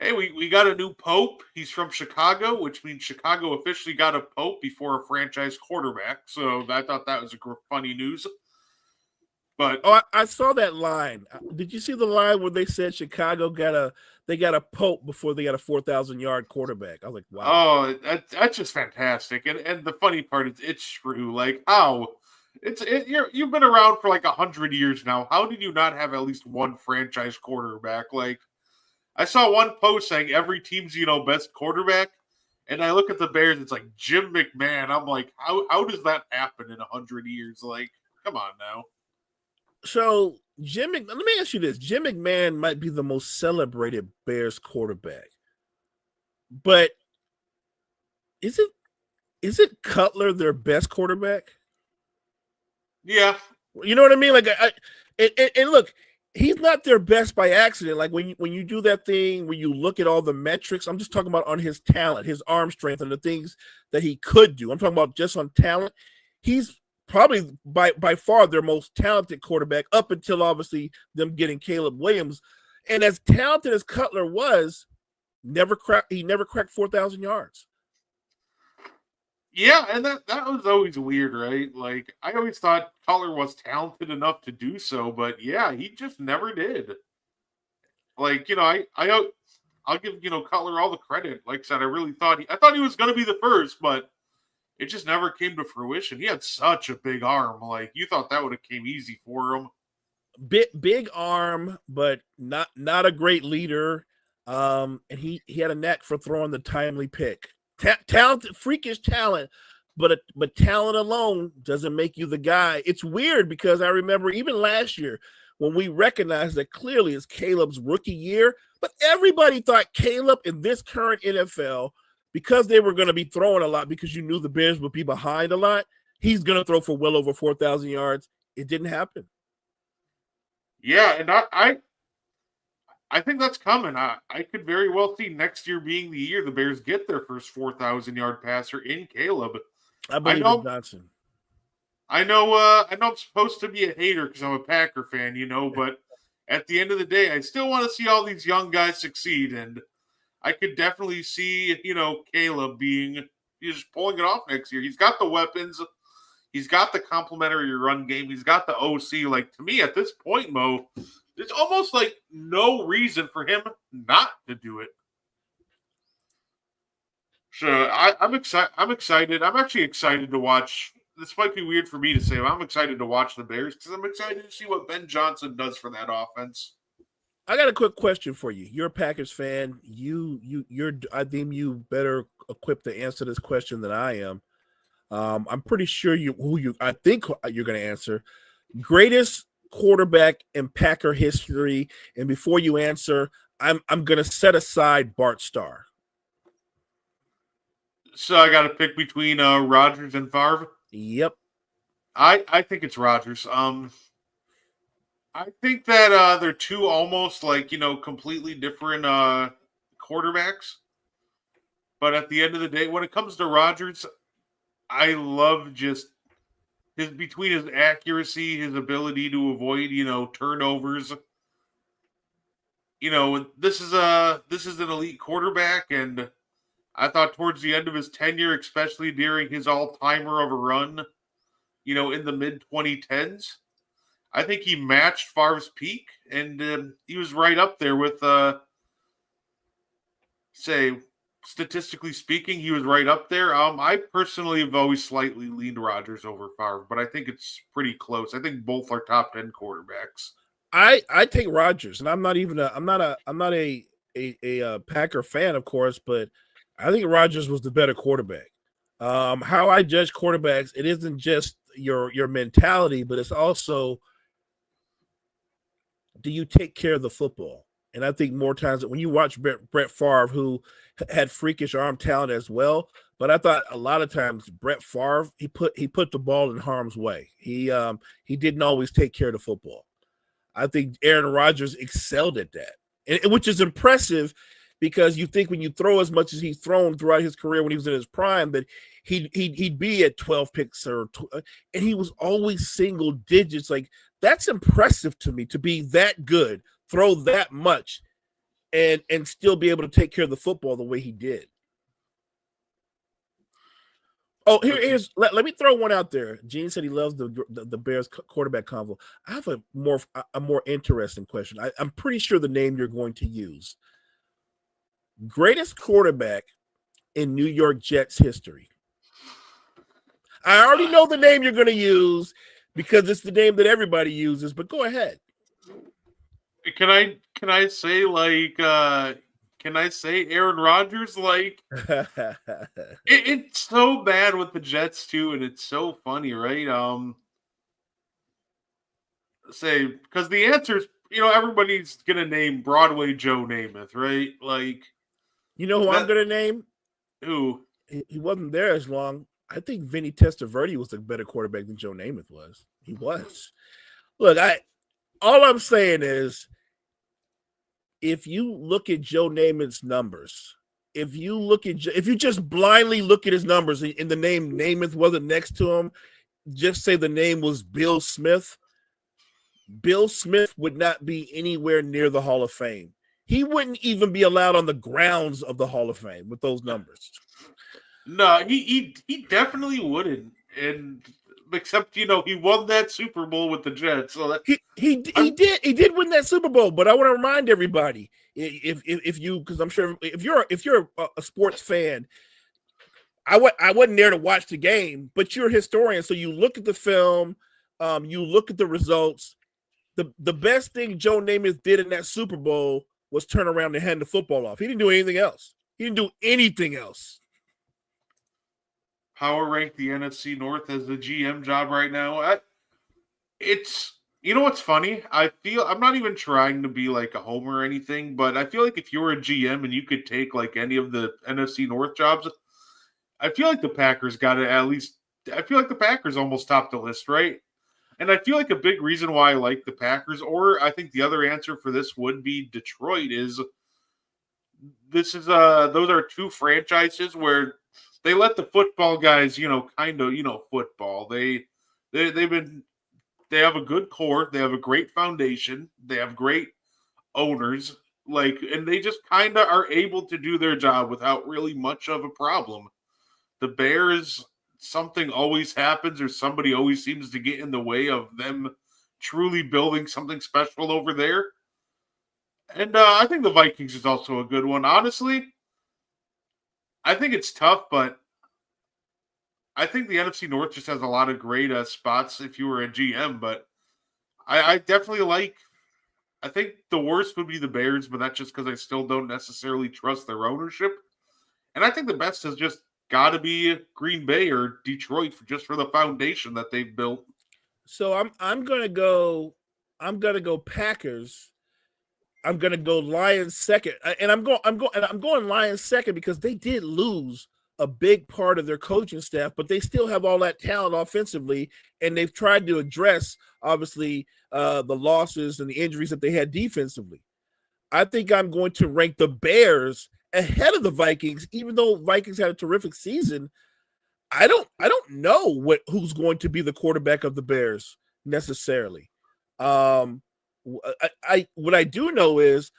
Hey, we got a new pope. He's from Chicago, which means Chicago officially got a pope before a franchise quarterback. So I thought that was funny news. But I saw that line. Did you see the line where they said Chicago got a pope before they got a 4,000-yard quarterback? I was like, wow. Oh, that's just fantastic. And the funny part is it's true. Like how you've been around for like 100 years now. How did you not have at least one franchise quarterback? Like I saw one post saying every team's best quarterback, and I look at the Bears. It's like Jim McMahon. I'm like, how does that happen in 100 years? Like, come on now. So let me ask you this: Jim McMahon might be the most celebrated Bears quarterback, but is it Cutler their best quarterback? Yeah, you know what I mean. Like, and look, he's not their best by accident. Like when you do that thing where you look at all the metrics, I'm just talking about on his talent, his arm strength, and the things that he could do. I'm talking about just on talent. He's probably by far their most talented quarterback up until obviously them getting Caleb Williams. And as talented as Cutler was, he never cracked 4,000 yards. Yeah, and that was always weird, right? Like I always thought Cutler was talented enough to do so, but yeah, he just never did. Like, I'll give, Cutler all the credit. Like I said, I thought he was gonna be the first, but it just never came to fruition. He had such a big arm. Like you thought that would have came easy for him. Big arm, but not a great leader. And he had a knack for throwing the timely pick. Talented, freakish talent, but talent alone doesn't make you the guy. It's weird because I remember even last year when we recognized that clearly it's Caleb's rookie year, but everybody thought Caleb in this current NFL, because they were going to be throwing a lot because you knew the Bears would be behind a lot, he's going to throw for well over 4,000 yards. It didn't happen. Yeah, and I think that's coming. I could very well see next year being the year the Bears get their first 4,000-yard passer in Caleb. I believe in Johnson. I know I'm supposed to be a hater because I'm a Packer fan, but at the end of the day, I still want to see all these young guys succeed, and I could definitely see, Caleb he's pulling it off next year. He's got the weapons. He's got the complementary run game. He's got the OC. Like, to me, at this point, Mo, there's almost like no reason for him not to do it. So I'm excited. I'm actually excited to watch. This might be weird for me to say, but I'm excited to watch the Bears because I'm excited to see what Ben Johnson does for that offense. I got a quick question for you. You're a Packers fan. I deem you better equipped to answer this question than I am. I'm pretty sure I think you're going to answer. Greatest quarterback in Packer history. And before you answer, I'm going to set aside Bart Starr. So I got to pick between Rodgers and Favre. Yep. I think it's Rodgers. I think that they're two almost completely different quarterbacks. But at the end of the day, when it comes to Rodgers, I love just between his accuracy, his ability to avoid, turnovers. This is an elite quarterback, and I thought towards the end of his tenure, especially during his all-timer of a run, in the mid-2010s, I think he matched Favre's peak, and he was right up there with, statistically speaking, he was right up there. I personally have always slightly leaned Rodgers over Favre, but I think it's pretty close. I think both are top 10 quarterbacks. I take Rodgers, and I'm not a Packer fan, of course, but I think Rodgers was the better quarterback. How I judge quarterbacks, it isn't just your mentality, but it's also, do you take care of the football? And I think more times when you watch Brett Favre, who had freakish arm talent as well, but I thought a lot of times Brett Favre, he put the ball in harm's way. He didn't always take care of the football. I think Aaron Rodgers excelled at that. which is impressive because you think when you throw as much as he's thrown throughout his career when he was in his prime that he'd be at 12 picks and he was always single digits. Like, that's impressive to me, to be that good, throw that much, and still be able to take care of the football the way he did. Oh, here's let me throw one out there. Gene said he loves the Bears quarterback convo. I have a more interesting question. I'm pretty sure the name you're going to use. Greatest quarterback in New York Jets history. I already know the name you're going to use because it's the name that everybody uses, but go ahead. Can I say can I say Aaron Rodgers? Like, it's so bad with the Jets too, and it's so funny, right? Say, because the answer's, everybody's gonna name Broadway Joe Namath, right? Like, you know who I'm gonna name? Who? He wasn't there as long. I think Vinny Testaverde was a better quarterback than Joe Namath was. He was. Look, all I'm saying is, if you look at Joe Namath's numbers, if you just blindly look at his numbers and the name Namath wasn't next to him, just say the name was Bill Smith, Bill Smith would not be anywhere near the Hall of Fame. He wouldn't even be allowed on the grounds of the Hall of Fame with those numbers. No, he definitely wouldn't. And except, he won that Super Bowl with the Jets. So that he did win that Super Bowl. But I want to remind everybody, if you, because I'm sure if you're a sports fan, I wasn't there to watch the game, but you're a historian, so you look at the film, you look at the results. The best thing Joe Namath did in that Super Bowl was turn around and hand the football off. He didn't do anything else. Power rank the NFC North as the GM job right now. It's, what's funny? I feel, I'm not even trying to be like a homer or anything, but I feel like if you were a GM and you could take like any of the NFC North jobs, I feel like the Packers got to at least, I feel like the Packers almost topped the list, right? And I feel like a big reason why I like the Packers, or I think the other answer for this would be Detroit, is those are two franchises where they let the football guys, football. They have a good core, they have a great foundation, they have great owners, and they just kind of are able to do their job without really much of a problem. The Bears, something always happens or somebody always seems to get in the way of them truly building something special over there. And I think the Vikings is also a good one. Honestly, I think it's tough, but I think the NFC North just has a lot of great spots if you were a GM, but I definitely I think the worst would be the Bears, but that's just because I still don't necessarily trust their ownership. And I think the best is just got to be Green Bay or Detroit for the foundation that they've built. So I'm gonna go Packers. I'm gonna go Lions second, and I'm going Lions second because they did lose a big part of their coaching staff, but they still have all that talent offensively, and they've tried to address obviously the losses and the injuries that they had defensively. I think I'm going to rank the Bears ahead of the Vikings, even though Vikings had a terrific season. I don't know who's going to be the quarterback of the Bears necessarily. What I do know is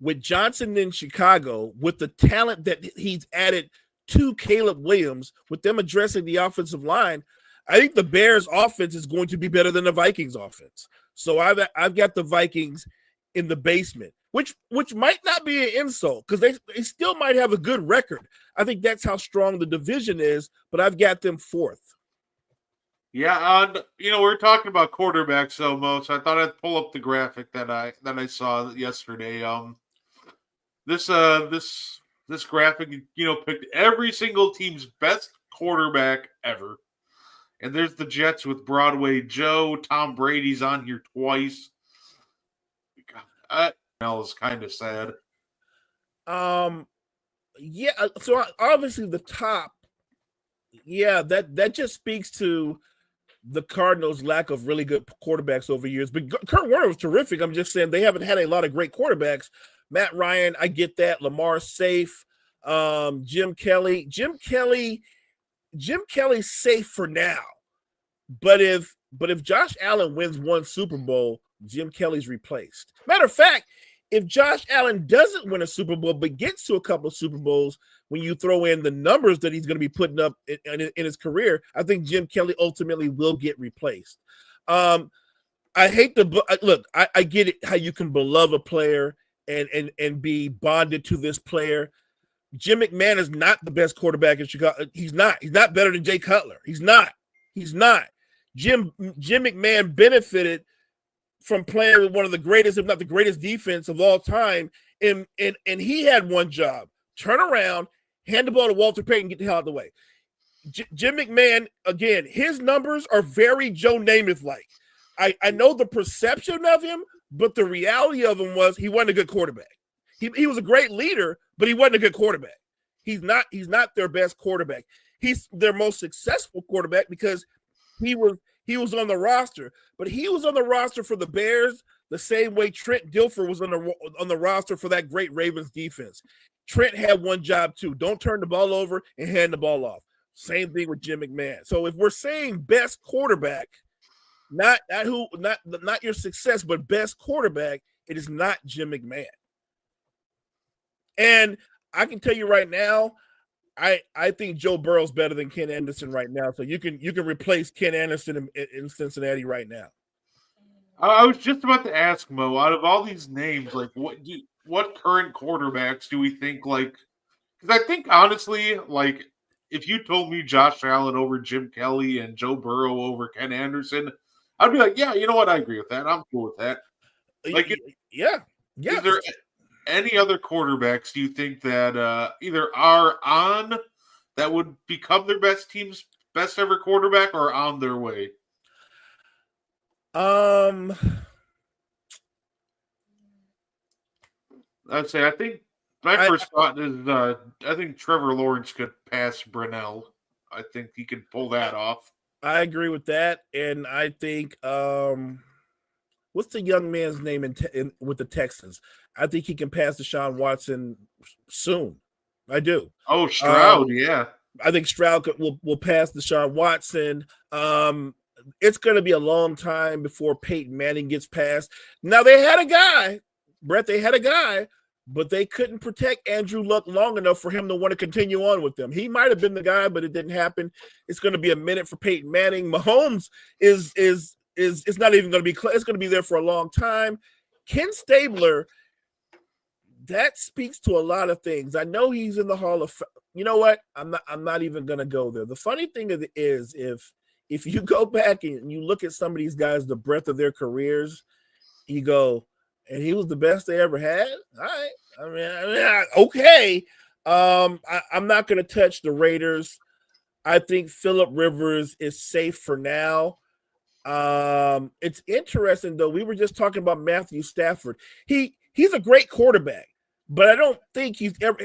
with Johnson in Chicago, with the talent that he's added to Caleb Williams, with them addressing the offensive line, I think the Bears offense is going to be better than the Vikings offense. So I've got the Vikings in the basement, which might not be an insult because they still might have a good record. I think that's how strong the division is, but I've got them fourth. Yeah, we're talking about quarterbacks so much. So I thought I'd pull up the graphic that I saw yesterday. This graphic, picked every single team's best quarterback ever. And there's the Jets with Broadway Joe. Tom Brady's on here twice. That is kind of sad. Yeah, so obviously the top, yeah, that just speaks to the Cardinals' lack of really good quarterbacks over years. But Kurt Warner was terrific. I'm just saying they haven't had a lot of great quarterbacks. Matt Ryan, I get that. Lamar's safe. Jim Kelly's safe for now. But if Josh Allen wins one Super Bowl, Jim Kelly's replaced. Matter of fact, if Josh Allen doesn't win a Super Bowl but gets to a couple of Super Bowls, when you throw in the numbers that he's going to be putting up in his career, I think Jim Kelly ultimately will get replaced. I hate to look. I get it how you can beloved a player and be bonded to this player. Jim McMahon is not the best quarterback in Chicago. He's not. He's not better than Jay Cutler. He's not. Jim McMahon benefited from playing with one of the greatest, if not the greatest, defense of all time. And he had one job: turn around, hand the ball to Walter Payton, get the hell out of the way. Jim McMahon, again, his numbers are very Joe Namath-like. I know the perception of him, but the reality of him was he wasn't a good quarterback. He was a great leader, but he wasn't a good quarterback. He's not their best quarterback. He's their most successful quarterback because he was on the roster, but he was on the roster for the Bears the same way Trent Dilfer was on the roster for that great Ravens defense. Trent had one job too: don't turn the ball over and hand the ball off. Same thing with Jim McMahon. So if we're saying best quarterback, not your success, but best quarterback, it is not Jim McMahon. And I can tell you right now, I think Joe Burrow's better than Ken Anderson right now. So you can replace Ken Anderson in Cincinnati right now. I was just about to ask Mo, out of all these names, like what current quarterbacks do we think, like, because I think honestly, like, if you told me Josh Allen over Jim Kelly and Joe Burrow over Ken Anderson, I'd be like, yeah, you know what? I agree with that. I'm cool with that. Like, yeah. Is there any other quarterbacks do you think that either are on that would become their team's best ever quarterback or on their way? I'd say I think my first thought is I think Trevor Lawrence could pass Brunell. I think he could pull that off. I agree with that, and I think what's the young man's name with the Texans? I think he can pass Deshaun Watson soon. I do. Oh, Stroud, yeah. I think Stroud will pass Deshaun Watson. It's going to be a long time before Peyton Manning gets passed. Now, they had a guy, Brett, but they couldn't protect Andrew Luck long enough for him to want to continue on with them. He might have been the guy, but it didn't happen. It's going to be a minute for Peyton Manning. Mahomes is not even going to be – it's going to be there for a long time. Ken Stabler, that speaks to a lot of things. I know he's in the Hall of – you know what? I'm not even going to go there. The funny thing is if you go back and you look at some of these guys, the breadth of their careers, you go, and he was the best they ever had? All right. I mean okay. I'm not going to touch the Raiders. I think Phillip Rivers is safe for now. It's interesting, though. We were just talking about Matthew Stafford. He's a great quarterback, but I don't think he's not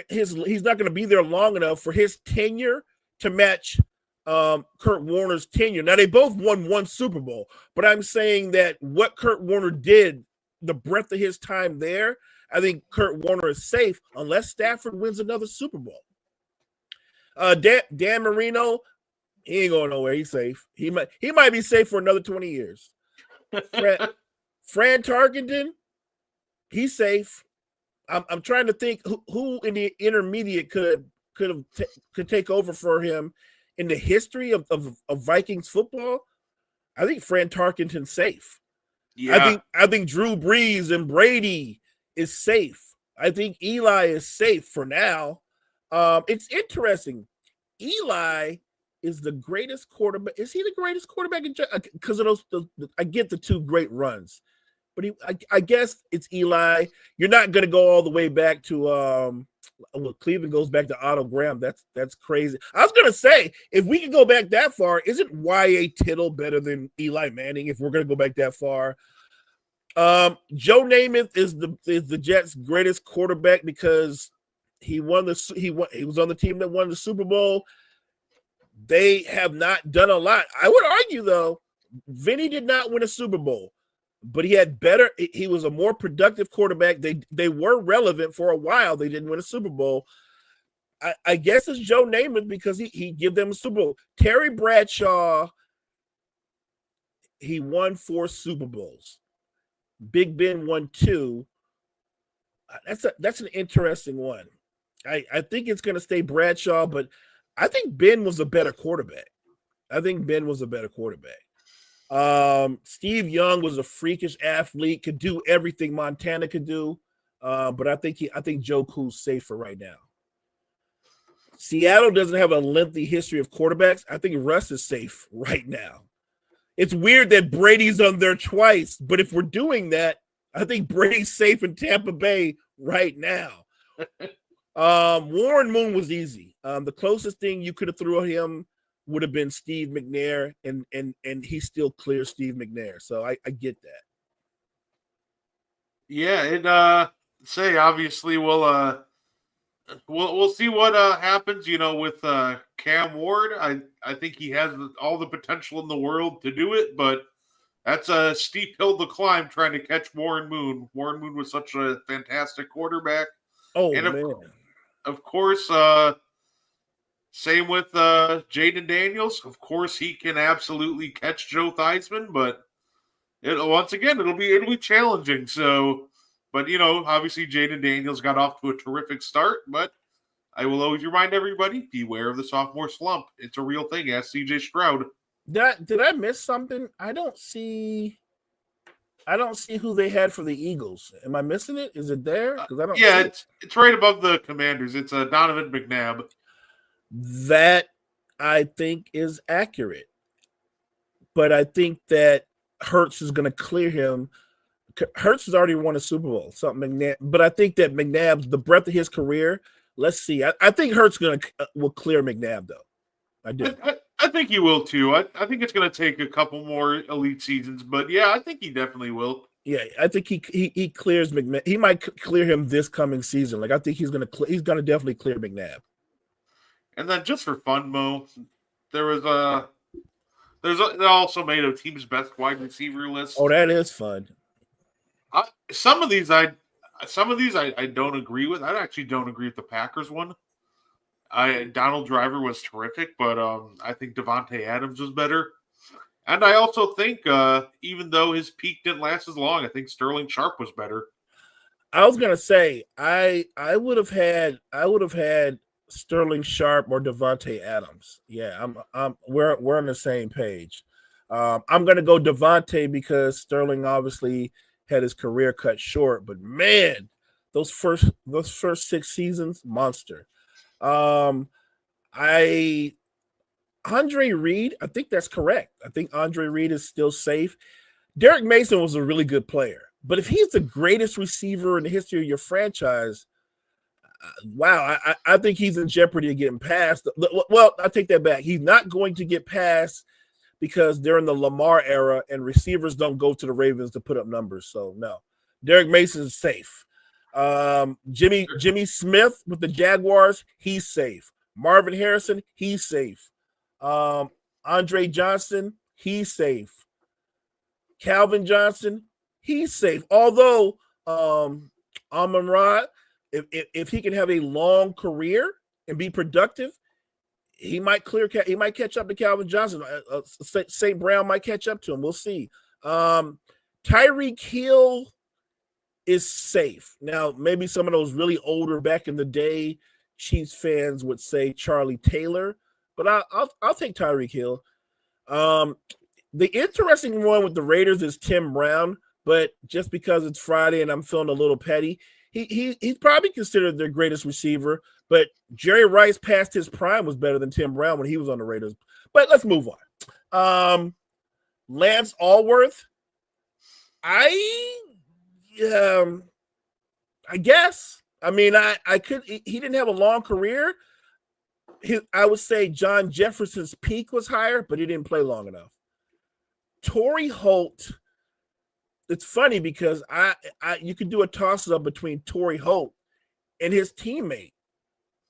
going to be there long enough for his tenure to match Kurt Warner's tenure. Now, they both won one Super Bowl, but I'm saying that what Kurt Warner did, the breadth of his time there, I think Kurt Warner is safe unless Stafford wins another Super Bowl. Dan Marino, he ain't going nowhere. He's safe. He might be safe for another 20 years. Fran Tarkenton, he's safe. I'm trying to think who in the intermediate could take over for him in the history of Vikings football. I think Fran Tarkenton's safe. Yeah. I think Drew Brees and Brady is safe. I think Eli is safe for now. It's interesting. Eli is the greatest quarterback. Is he the greatest quarterback? Because of those, I get the two great runs, but I guess it's Eli. You're not going to go all the way back to Cleveland goes back to Otto Graham. That's crazy. I was going to say, if we can go back that far, isn't Y.A. Tittle better than Eli Manning? If we're going to go back that far, Joe Namath is the Jets' greatest quarterback because he was on the team that won the Super Bowl. they have not done a lot. I would argue, though, Vinny did not win a Super Bowl, but he had better. He was a more productive quarterback. They were relevant for a while. They didn't win a Super Bowl. I guess it's Joe Namath because he give them a Super Bowl. Terry Bradshaw, he won 4 Super Bowls. Big Ben won 2. That's an interesting one. I think it's going to stay Bradshaw, but I think Ben was a better quarterback. Steve Young was a freakish athlete, could do everything Montana could do, but I think Joe Cool's safe for right now. Seattle doesn't have a lengthy history of quarterbacks. I think Russ is safe right now. It's weird that Brady's on there twice, but if we're doing that, I think Brady's safe in Tampa Bay right now. Warren Moon was easy. The closest thing you could have threw at him would have been Steve McNair, and he still clears Steve McNair. So I get that. Yeah, and say obviously we'll see what happens, with Cam Ward. I think he has all the potential in the world to do it, but that's a steep hill to climb trying to catch Warren Moon. Warren Moon was such a fantastic quarterback. Oh, and man. Of course, same with Jaden Daniels. Of course, he can absolutely catch Joe Theismann, but it'll be challenging. So, but obviously Jaden Daniels got off to a terrific start. But I will always remind everybody: beware of the sophomore slump. It's a real thing. Ask CJ Stroud. Did I miss something? I don't see who they had for the Eagles. Am I missing it? Is it there? Because I don't. Yeah, it's right above the Commanders. It's Donovan McNabb. That I think is accurate, but I think that Hurts is going to clear him. Hurts has already won a Super Bowl, but I think that McNabb's the breadth of his career. Let's see. I think Hurts will clear McNabb though. I do. I think he will too. I think it's going to take a couple more elite seasons, but yeah, I think he definitely will. Yeah, I think he clears McNabb. He might clear him this coming season. Like I think he's going to definitely clear McNabb. And then just for fun, Mo, they also made a team's best wide receiver list. Oh, that is fun. Some of these I don't agree with. I actually don't agree with the Packers one. Donald Driver was terrific, but I think Devontae Adams was better. And I also think even though his peak didn't last as long, I think Sterling Sharp was better. I was gonna say I would have had Sterling Sharp or Devontae Adams. Yeah, we're on the same page. I'm gonna go Devontae because Sterling obviously had his career cut short, but man, those first 6 seasons, monster. Andre Reed, I think that's correct. I think Andre Reed is still safe. Derek Mason was a really good player, but if he's the greatest receiver in the history of your franchise, wow, I think he's in jeopardy of getting passed. Well, I take that back. He's not going to get passed because they're in the Lamar era and receivers don't go to the Ravens to put up numbers. So no, Derek Mason is safe. Jimmy Smith with the Jaguars, he's safe. Marvin Harrison, he's safe. Andre Johnson, he's safe. Calvin Johnson, he's safe. Although Amon-Ra, if he can have a long career and be productive, he might catch up to Calvin Johnson. St. Brown might catch up to him. We'll see. Tyreek Hill is safe. Now, maybe some of those really older back in the day Chiefs fans would say Charlie Taylor, but I'll take Tyreek Hill. The interesting one with the Raiders is Tim Brown, but just because it's Friday and I'm feeling a little petty, he's probably considered their greatest receiver, but Jerry Rice past his prime was better than Tim Brown when he was on the Raiders. But let's move on. Lance Allworth, I guess. I mean, he didn't have a long career. I would say John Jefferson's peak was higher, but he didn't play long enough. Torrey Holt, it's funny because you could do a toss-up between Torrey Holt and his teammate,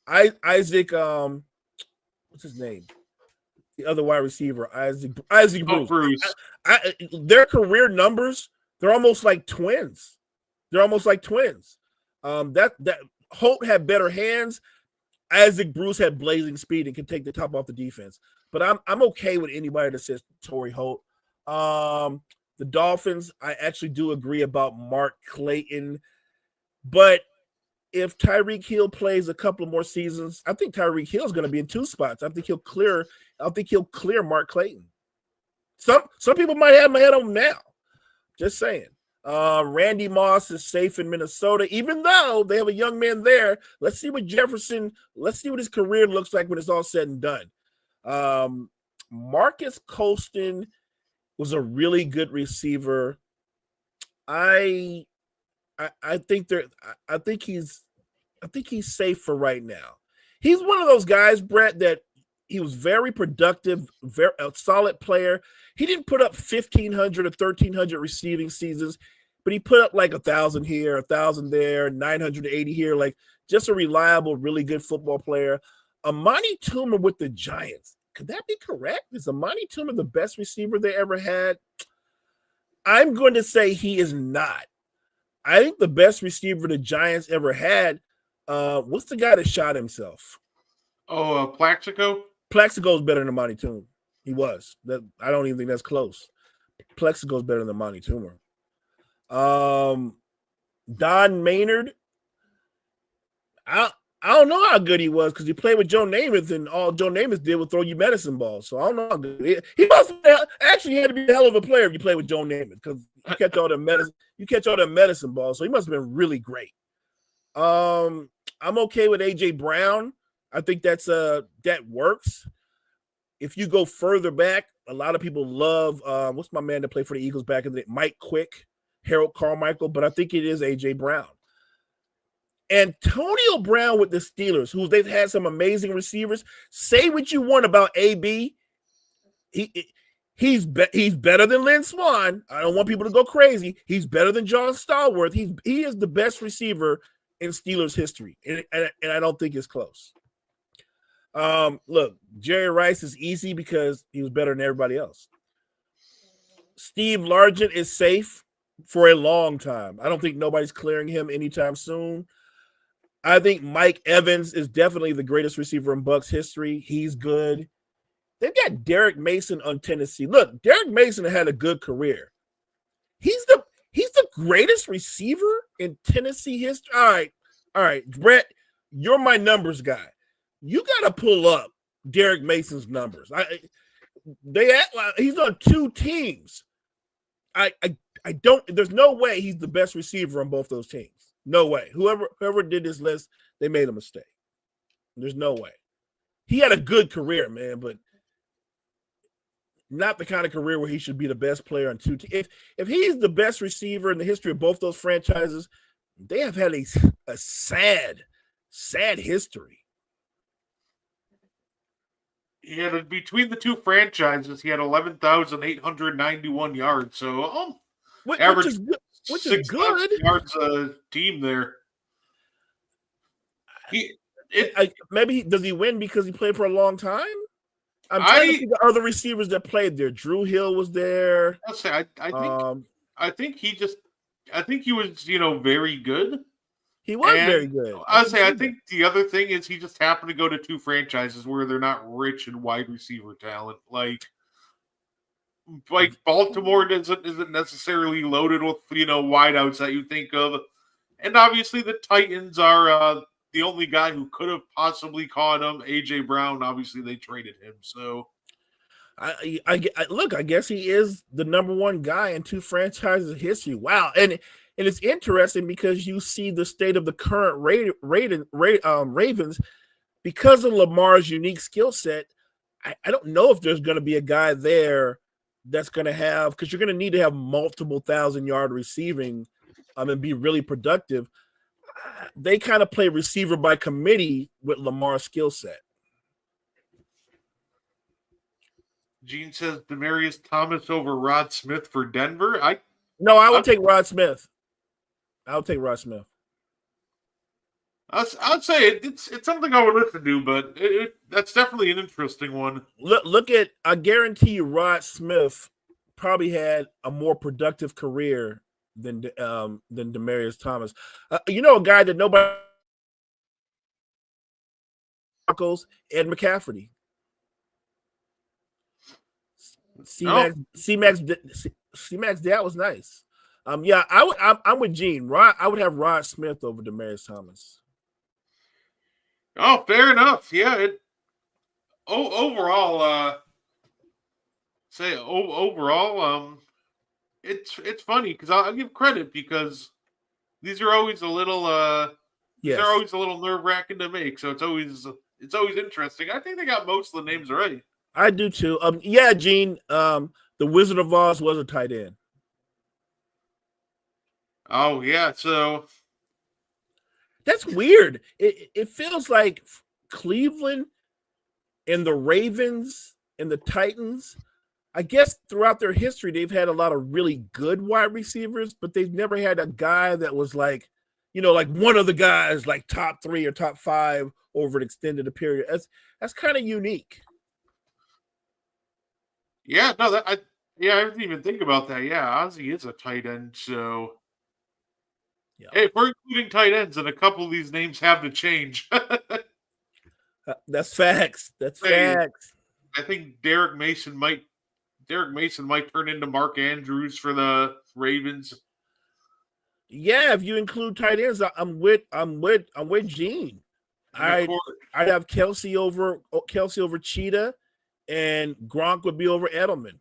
Isaac, what's his name? The other wide receiver, Isaac Oh, Bruce. Bruce. Their career numbers, they're almost like twins. That Holt had better hands. Isaac Bruce had blazing speed and can take the top off the defense. But I'm okay with anybody that says Torrey Holt. The Dolphins, I actually do agree about Mark Clayton. But if Tyreek Hill plays a couple of more seasons, I think Tyreek Hill is going to be in two spots. I think he'll clear Mark Clayton. Some people might have my head on him now. Just saying. Randy Moss is safe in Minnesota, even though they have a young man there. Let's see what his career looks like when it's all said and done. Marcus Colston was a really good receiver. I think he's safe for right now. He's one of those guys, Brett, that he was very productive, a solid player. He didn't put up 1,500 or 1,300 receiving seasons, but he put up like 1,000 here, 1,000 there, 980 here, like just a reliable, really good football player. Amani Toomer with the Giants. Could that be correct? Is Amani Toomer the best receiver they ever had? I'm going to say he is not. I think the best receiver the Giants ever had, what's the guy that shot himself? Oh, Plaxico? Plaxico's better than Amani Toomer. He was. I don't even think that's close. Plaxico's better than Amani Toomer. Don Maynard. I don't know how good he was because he played with Joe Namath, and all Joe Namath did was throw you medicine balls. So I don't know how good he must have actually had to be a hell of a player if you play with Joe Namath because you catch all the medicine balls. So he must have been really great. I'm okay with AJ Brown. I think that works. If you go further back, a lot of people love what's my man that played for the Eagles back in the day? Mike Quick, Harold Carmichael, but I think it is AJ Brown. Antonio Brown with the Steelers, who they've had some amazing receivers. Say what you want about AB. He's better than Lynn Swann. I don't want people to go crazy. He's better than John Stallworth. He is the best receiver in Steelers history, and I don't think it's close. Look, Jerry Rice is easy because he was better than everybody else. Steve Largent is safe for a long time. I don't think nobody's clearing him anytime soon. I think Mike Evans is definitely the greatest receiver in Bucks history. He's good. They've got Derek Mason on Tennessee. Look, Derek Mason had a good career. He's the greatest receiver in Tennessee history. All right, Brett, you're my numbers guy. You got to pull up Derek Mason's numbers. He's on two teams. I don't. There's no way he's the best receiver on both those teams. No way. Whoever did this list, they made a mistake. There's no way. He had a good career, man, but not the kind of career where he should be the best player on two teams. If he's the best receiver in the history of both those franchises, they have had a sad history. He had between the two franchises, he had 11,891 yards. So, average which is good yards a team there. Maybe does he win because he played for a long time? I'm trying to think of other receivers that played there. Drew Hill was there. I'll say I think he was very good. He was very good. I think the other thing is he just happened to go to two franchises where they're not rich in wide receiver talent. Like Baltimore isn't necessarily loaded with wideouts that you think of, and obviously the Titans are the only guy who could have possibly caught him. AJ Brown, obviously they traded him. So I guess he is the number one guy in two franchises in history. Wow, and it's interesting because you see the state of the current Ravens because of Lamar's unique skill set. I don't know if there's going to be a guy there that's going to have, because you're going to need to have multiple 1,000-yard receiving and be really productive. They kind of play receiver by committee with Lamar's skill set. Gene says Demaryius Thomas over Rod Smith for Denver. I would take Rod Smith. I'll take Rod Smith. I'd say it's something I would listen to, but that's definitely an interesting one. Look at, I guarantee you, Rod Smith probably had a more productive career than Demaryius Thomas. You know, a guy that nobody, Ed McCafferty. C-Mac's dad was nice. Yeah, I'm with Gene. I would have Rod Smith over Demaryius Thomas. Oh, fair enough. Yeah. Overall, it's funny because I'll give credit because these are always a little Yes. they're always a little nerve-wracking to make. So it's always interesting. I think they got most of the names right. I do too. Yeah, Gene. The Wizard of Oz was a tight end. Oh yeah, so that's weird. It feels like Cleveland and the Ravens and the Titans, I guess throughout their history, they've had a lot of really good wide receivers, but they've never had a guy that was like, you know, like one of the guys like top 3 or top 5 over an extended period. That's kind of unique. Yeah, no, I didn't even think about that. Yeah, Ozzy is a tight end, so yeah. Hey, if we're including tight ends, and a couple of these names have to change. That's facts. That's facts. I think Derek Mason might turn into Mark Andrews for the Ravens. Yeah, if you include tight ends, I'm with Gene. I'd have Kelsey over Cheetah, and Gronk would be over Edelman.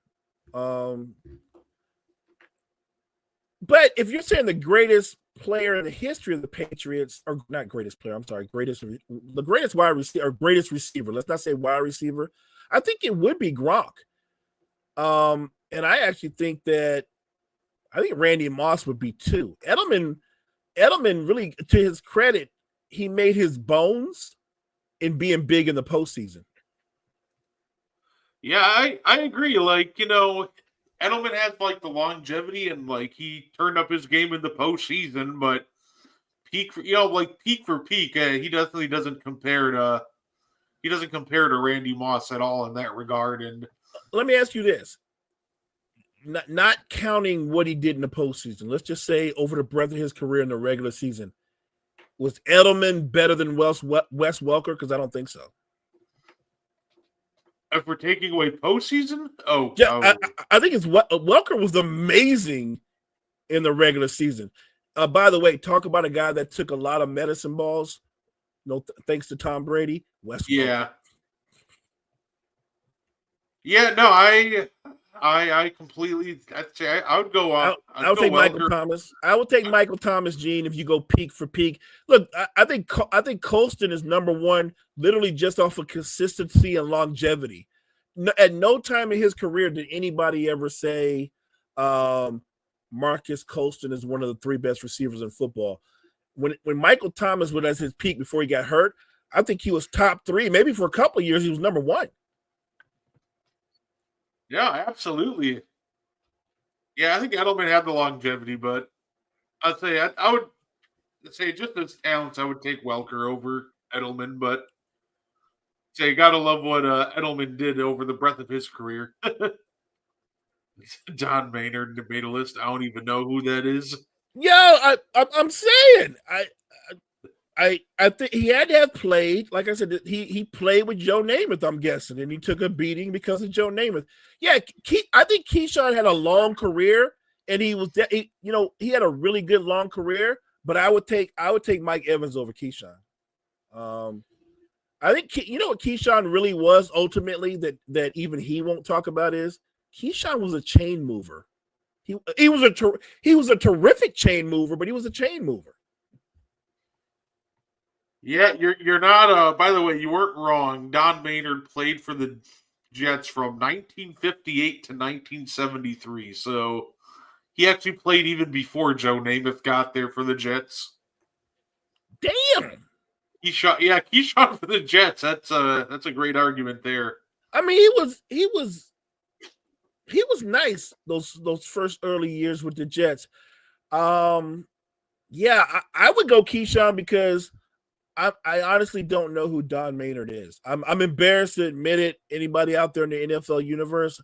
But if you're saying the greatest player in the history of the Patriots, or not greatest player, I'm sorry, the greatest wide receiver, or greatest receiver, let's not say wide receiver, I think it would be Gronk. And I actually think Randy Moss would be too. Edelman really, to his credit, he made his bones in being big in the postseason. Yeah, I agree. Like, you know, Edelman has like the longevity and like he turned up his game in the postseason, but peak for peak, he definitely doesn't compare to Randy Moss at all in that regard. And let me ask you this. Not counting what he did in the postseason, let's just say over the breadth of his career in the regular season, was Edelman better than Wes Welker? Because I don't think so. If we're taking away postseason, yeah, I think Welker was amazing in the regular season. By the way, talk about a guy that took a lot of medicine balls. Thanks to Tom Brady. Wes Welker. Yeah, no, I completely. I would go off. I would take Michael Thomas. I would take Michael Thomas, Gene. If you go peak for peak, look, I think Colston is number one, literally just off of consistency and longevity. At no time in his career did anybody ever say Marcus Colston is one of the 3 best receivers in football. When Michael Thomas was at his peak before he got hurt, I think he was top 3. Maybe for a couple of years he was number 1. Yeah, absolutely. Yeah, I think Edelman had the longevity, but I'd say I would say just as talents, I would take Welker over Edelman, but say you gotta love what Edelman did over the breadth of his career. Don Maynard, the medalist. I don't even know who that is. Yo, I'm saying I think he had to have played. Like I said, he played with Joe Namath, I'm guessing, and he took a beating because of Joe Namath. Yeah, I think Keyshawn had a long career, and he had a really good long career. But I would take Mike Evans over Keyshawn. I think what Keyshawn really was ultimately that even he won't talk about is Keyshawn was a chain mover. He was a terrific chain mover, but he was a chain mover. Yeah, you're not. By the way, you weren't wrong. Don Maynard played for the Jets from 1958 to 1973, so he actually played even before Joe Namath got there for the Jets. Damn. He shot for the Jets. That's a great argument there. I mean, he was nice those first early years with the Jets. Yeah, I would go Keyshawn because I honestly don't know who Don Maynard is. I'm embarrassed to admit it. Anybody out there in the NFL universe,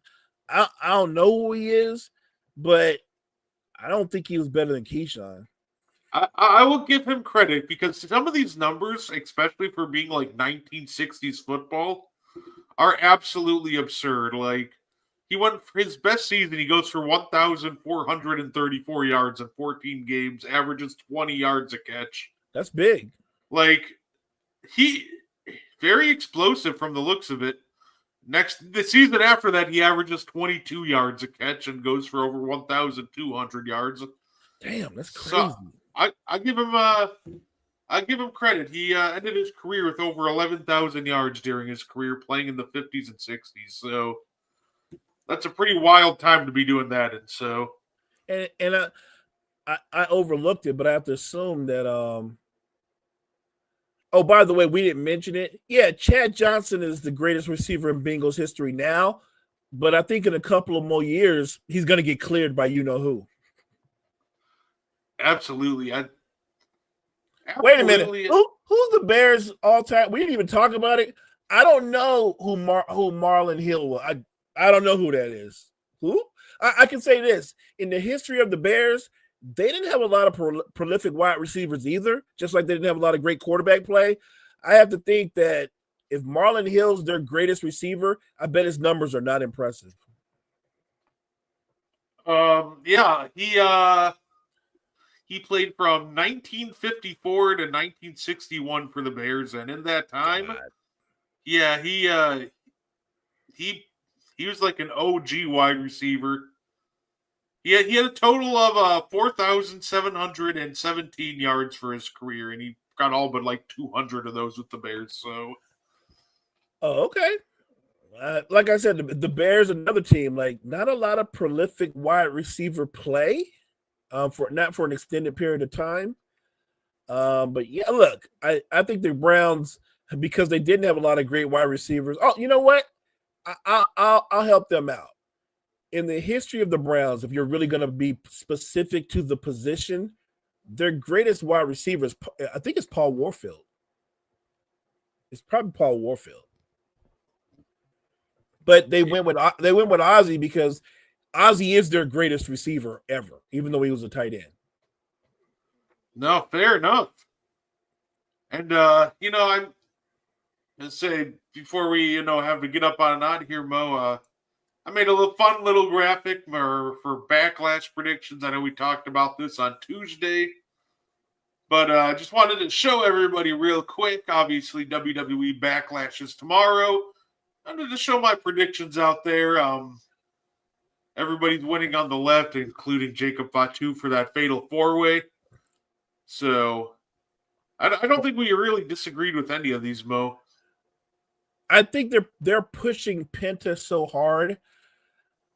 I don't know who he is, but I don't think he was better than Keyshawn. I will give him credit because some of these numbers, especially for being like 1960s football, are absolutely absurd. Like he went for his best season, he goes for 1,434 yards in 14 games, averages 20 yards a catch. That's big. Like he very explosive from the looks of it. The season after that, he averages 22 yards a catch and goes for over 1,200 yards. Damn, that's crazy. So I give him credit. He ended his career with over 11,000 yards during his career, playing in the 50s and 60s. So that's a pretty wild time to be doing that. And so, and I overlooked it, but I have to assume that Oh, by the way, we didn't mention it. Yeah, Chad Johnson is the greatest receiver in Bengals history now, but I think in a couple of more years he's going to get cleared by you know who. absolutely. Wait a minute. Who's the Bears all time? We didn't even talk about it. I don't know who Marlon Hill was. I don't know who that is. Who? I can say this. In the history of the Bears, they didn't have a lot of prolific wide receivers either, just like they didn't have a lot of great quarterback play. I have to think that if Marlon Hill's their greatest receiver, I bet his numbers are not impressive. Yeah, he played from 1954 to 1961 for the Bears, and in that time, God. yeah, he was like an OG wide receiver. He had a total of 4,717 yards for his career, and he got all but like 200 of those with the Bears. So, oh, okay. Like I said, the Bears, another team, like not a lot of prolific wide receiver play, for not for an extended period of time. But yeah, look, I think the Browns, because they didn't have a lot of great wide receivers. Oh, you know what? I'll help them out. In the history of the Browns, if you're really going to be specific to the position, their greatest wide receivers, I think it's Paul Warfield. It's probably Paul Warfield. But they went with Ozzie because Ozzie is their greatest receiver ever, even though he was a tight end. no, fair enough. And I'm gonna say before we have to get up on and out here, Mo. I made a fun little graphic for backlash predictions. I know we talked about this on Tuesday, but I just wanted to show everybody real quick. Obviously, WWE Backlash is tomorrow. I wanted to show my predictions out there. Everybody's winning on the left, including Jacob Fatu for that fatal four-way. So I don't think we really disagreed with any of these, Mo. I think they're pushing Penta so hard.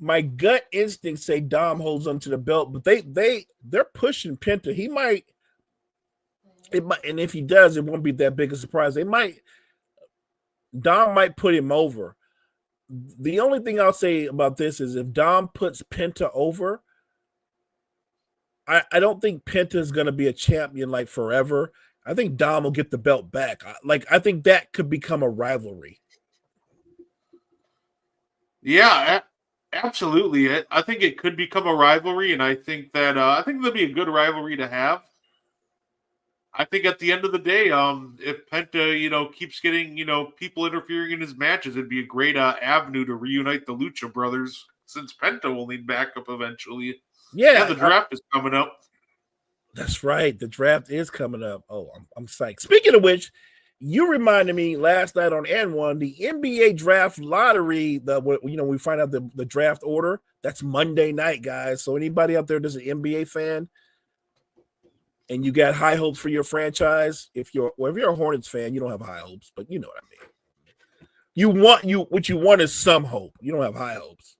My gut instincts say Dom holds onto the belt, but they're pushing Penta. And if he does, it won't be that big a surprise. Dom might put him over. The only thing I'll say about this is if Dom puts Penta over, I don't think Penta is going to be a champion like forever. I think Dom will get the belt back. I think that could become a rivalry. Yeah, absolutely. I think it could become a rivalry, and I think that that'll be a good rivalry to have. I think at the end of the day, if Penta, keeps getting, people interfering in his matches, it'd be a great avenue to reunite the Lucha Brothers, since Penta will need backup eventually. Yeah, the draft is coming up. That's right. The draft is coming up. Oh, I'm psyched. Speaking of which, you reminded me last night on N1, the NBA draft lottery, we find out the draft order, that's Monday night, guys. So anybody out there that's an NBA fan and you got high hopes for your franchise, if you're a Hornets fan, you don't have high hopes, but you know what I mean. What you want is some hope. You don't have high hopes.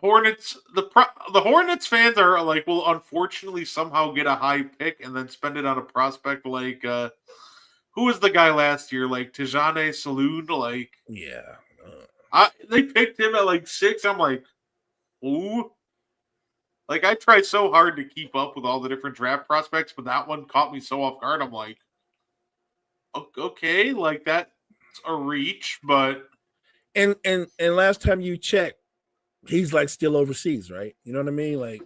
The Hornets fans are like, will unfortunately somehow get a high pick and then spend it on a prospect like who was the guy last year, like Tijane Saloon, like yeah, they picked him at like 6. I'm like, ooh, Like, I try so hard to keep up with all the different draft prospects, but that one caught me so off guard. I'm like, okay, like that's a reach, but And last time you checked, he's like still overseas, right? You know what I mean? Like,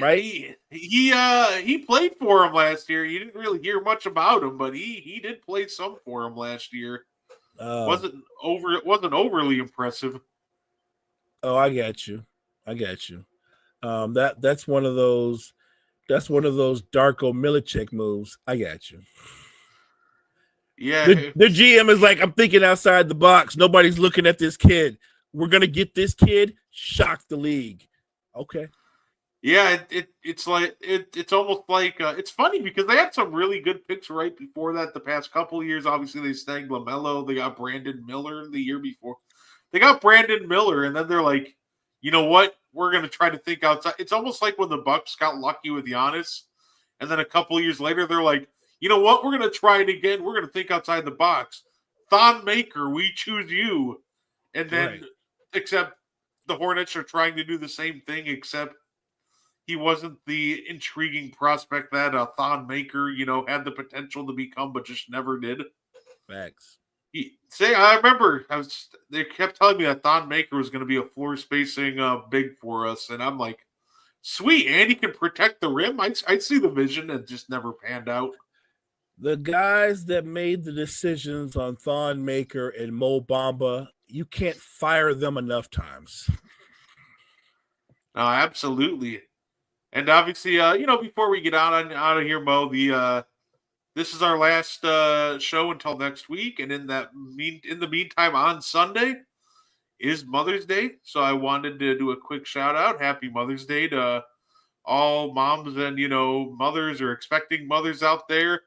right? he played for him last year. You didn't really hear much about him, but he did play some for him last year. Wasn't overly impressive. Oh, I got you. That's one of those Darko Milicic moves. I got you. Yeah. The GM is like, I'm thinking outside the box. Nobody's looking at this kid. We're gonna get this kid, shock the league. Okay. Yeah, it's like it's almost like it's funny because they had some really good picks right before that. The past couple of years, obviously they snagged LaMelo. They got Brandon Miller the year before. They got Brandon Miller, and then they're like, you know what? We're going to try to think outside. It's almost like when the Bucks got lucky with Giannis, and then a couple of years later, they're like, you know what? We're going to try it again. We're going to think outside the box. Thon Maker, we choose you. And then, except the Hornets are trying to do the same thing, except he wasn't the intriguing prospect that Thon Maker, had the potential to become, but just never did. Facts. I remember they kept telling me that Thon Maker was going to be a floor spacing big for us, and I'm like, sweet, and he can protect the rim. I see the vision, and just never panned out. The guys that made the decisions on Thon Maker and Mo Bamba, you can't fire them enough times. No, absolutely. And obviously, before we get out of here, Mo, this is our last show until next week, and in the meantime, on Sunday is Mother's Day, so I wanted to do a quick shout out. Happy Mother's Day to all moms and mothers or expecting mothers out there.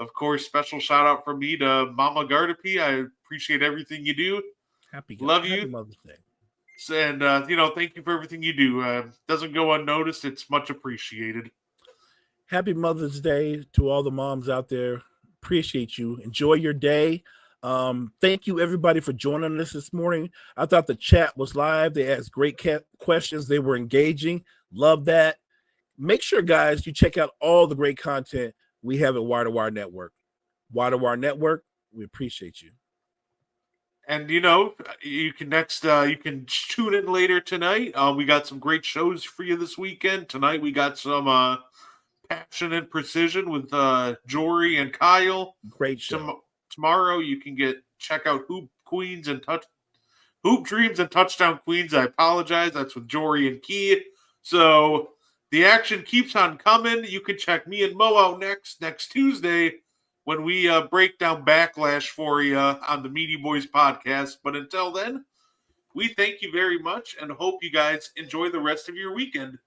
Of course, special shout out from me to Mama Gardapi. I appreciate everything you do. Love you. Happy Mother's Day. And thank you for everything you do. Doesn't go unnoticed. It's much appreciated. Happy Mother's Day to all the moms out there. Appreciate you. Enjoy your day. Thank you, everybody, for joining us this morning. I thought the chat was live. They asked great questions. They were engaging. Love that. Make sure, guys, you check out all the great content we have at Wire to Wire Network. Wire to Wire Network, we appreciate you. And you can you can tune in later tonight. We got some great shows for you this weekend. Tonight we got some Passion and Precision with Jory and Kyle. Great show. Tomorrow you can check out Hoop Dreams and Touchdown Queens. I apologize. That's with Jory and Key. So the action keeps on coming. You can check me and Mo out next Tuesday when we break down Backlash for you on the Meaty Boys podcast. But until then, we thank you very much and hope you guys enjoy the rest of your weekend.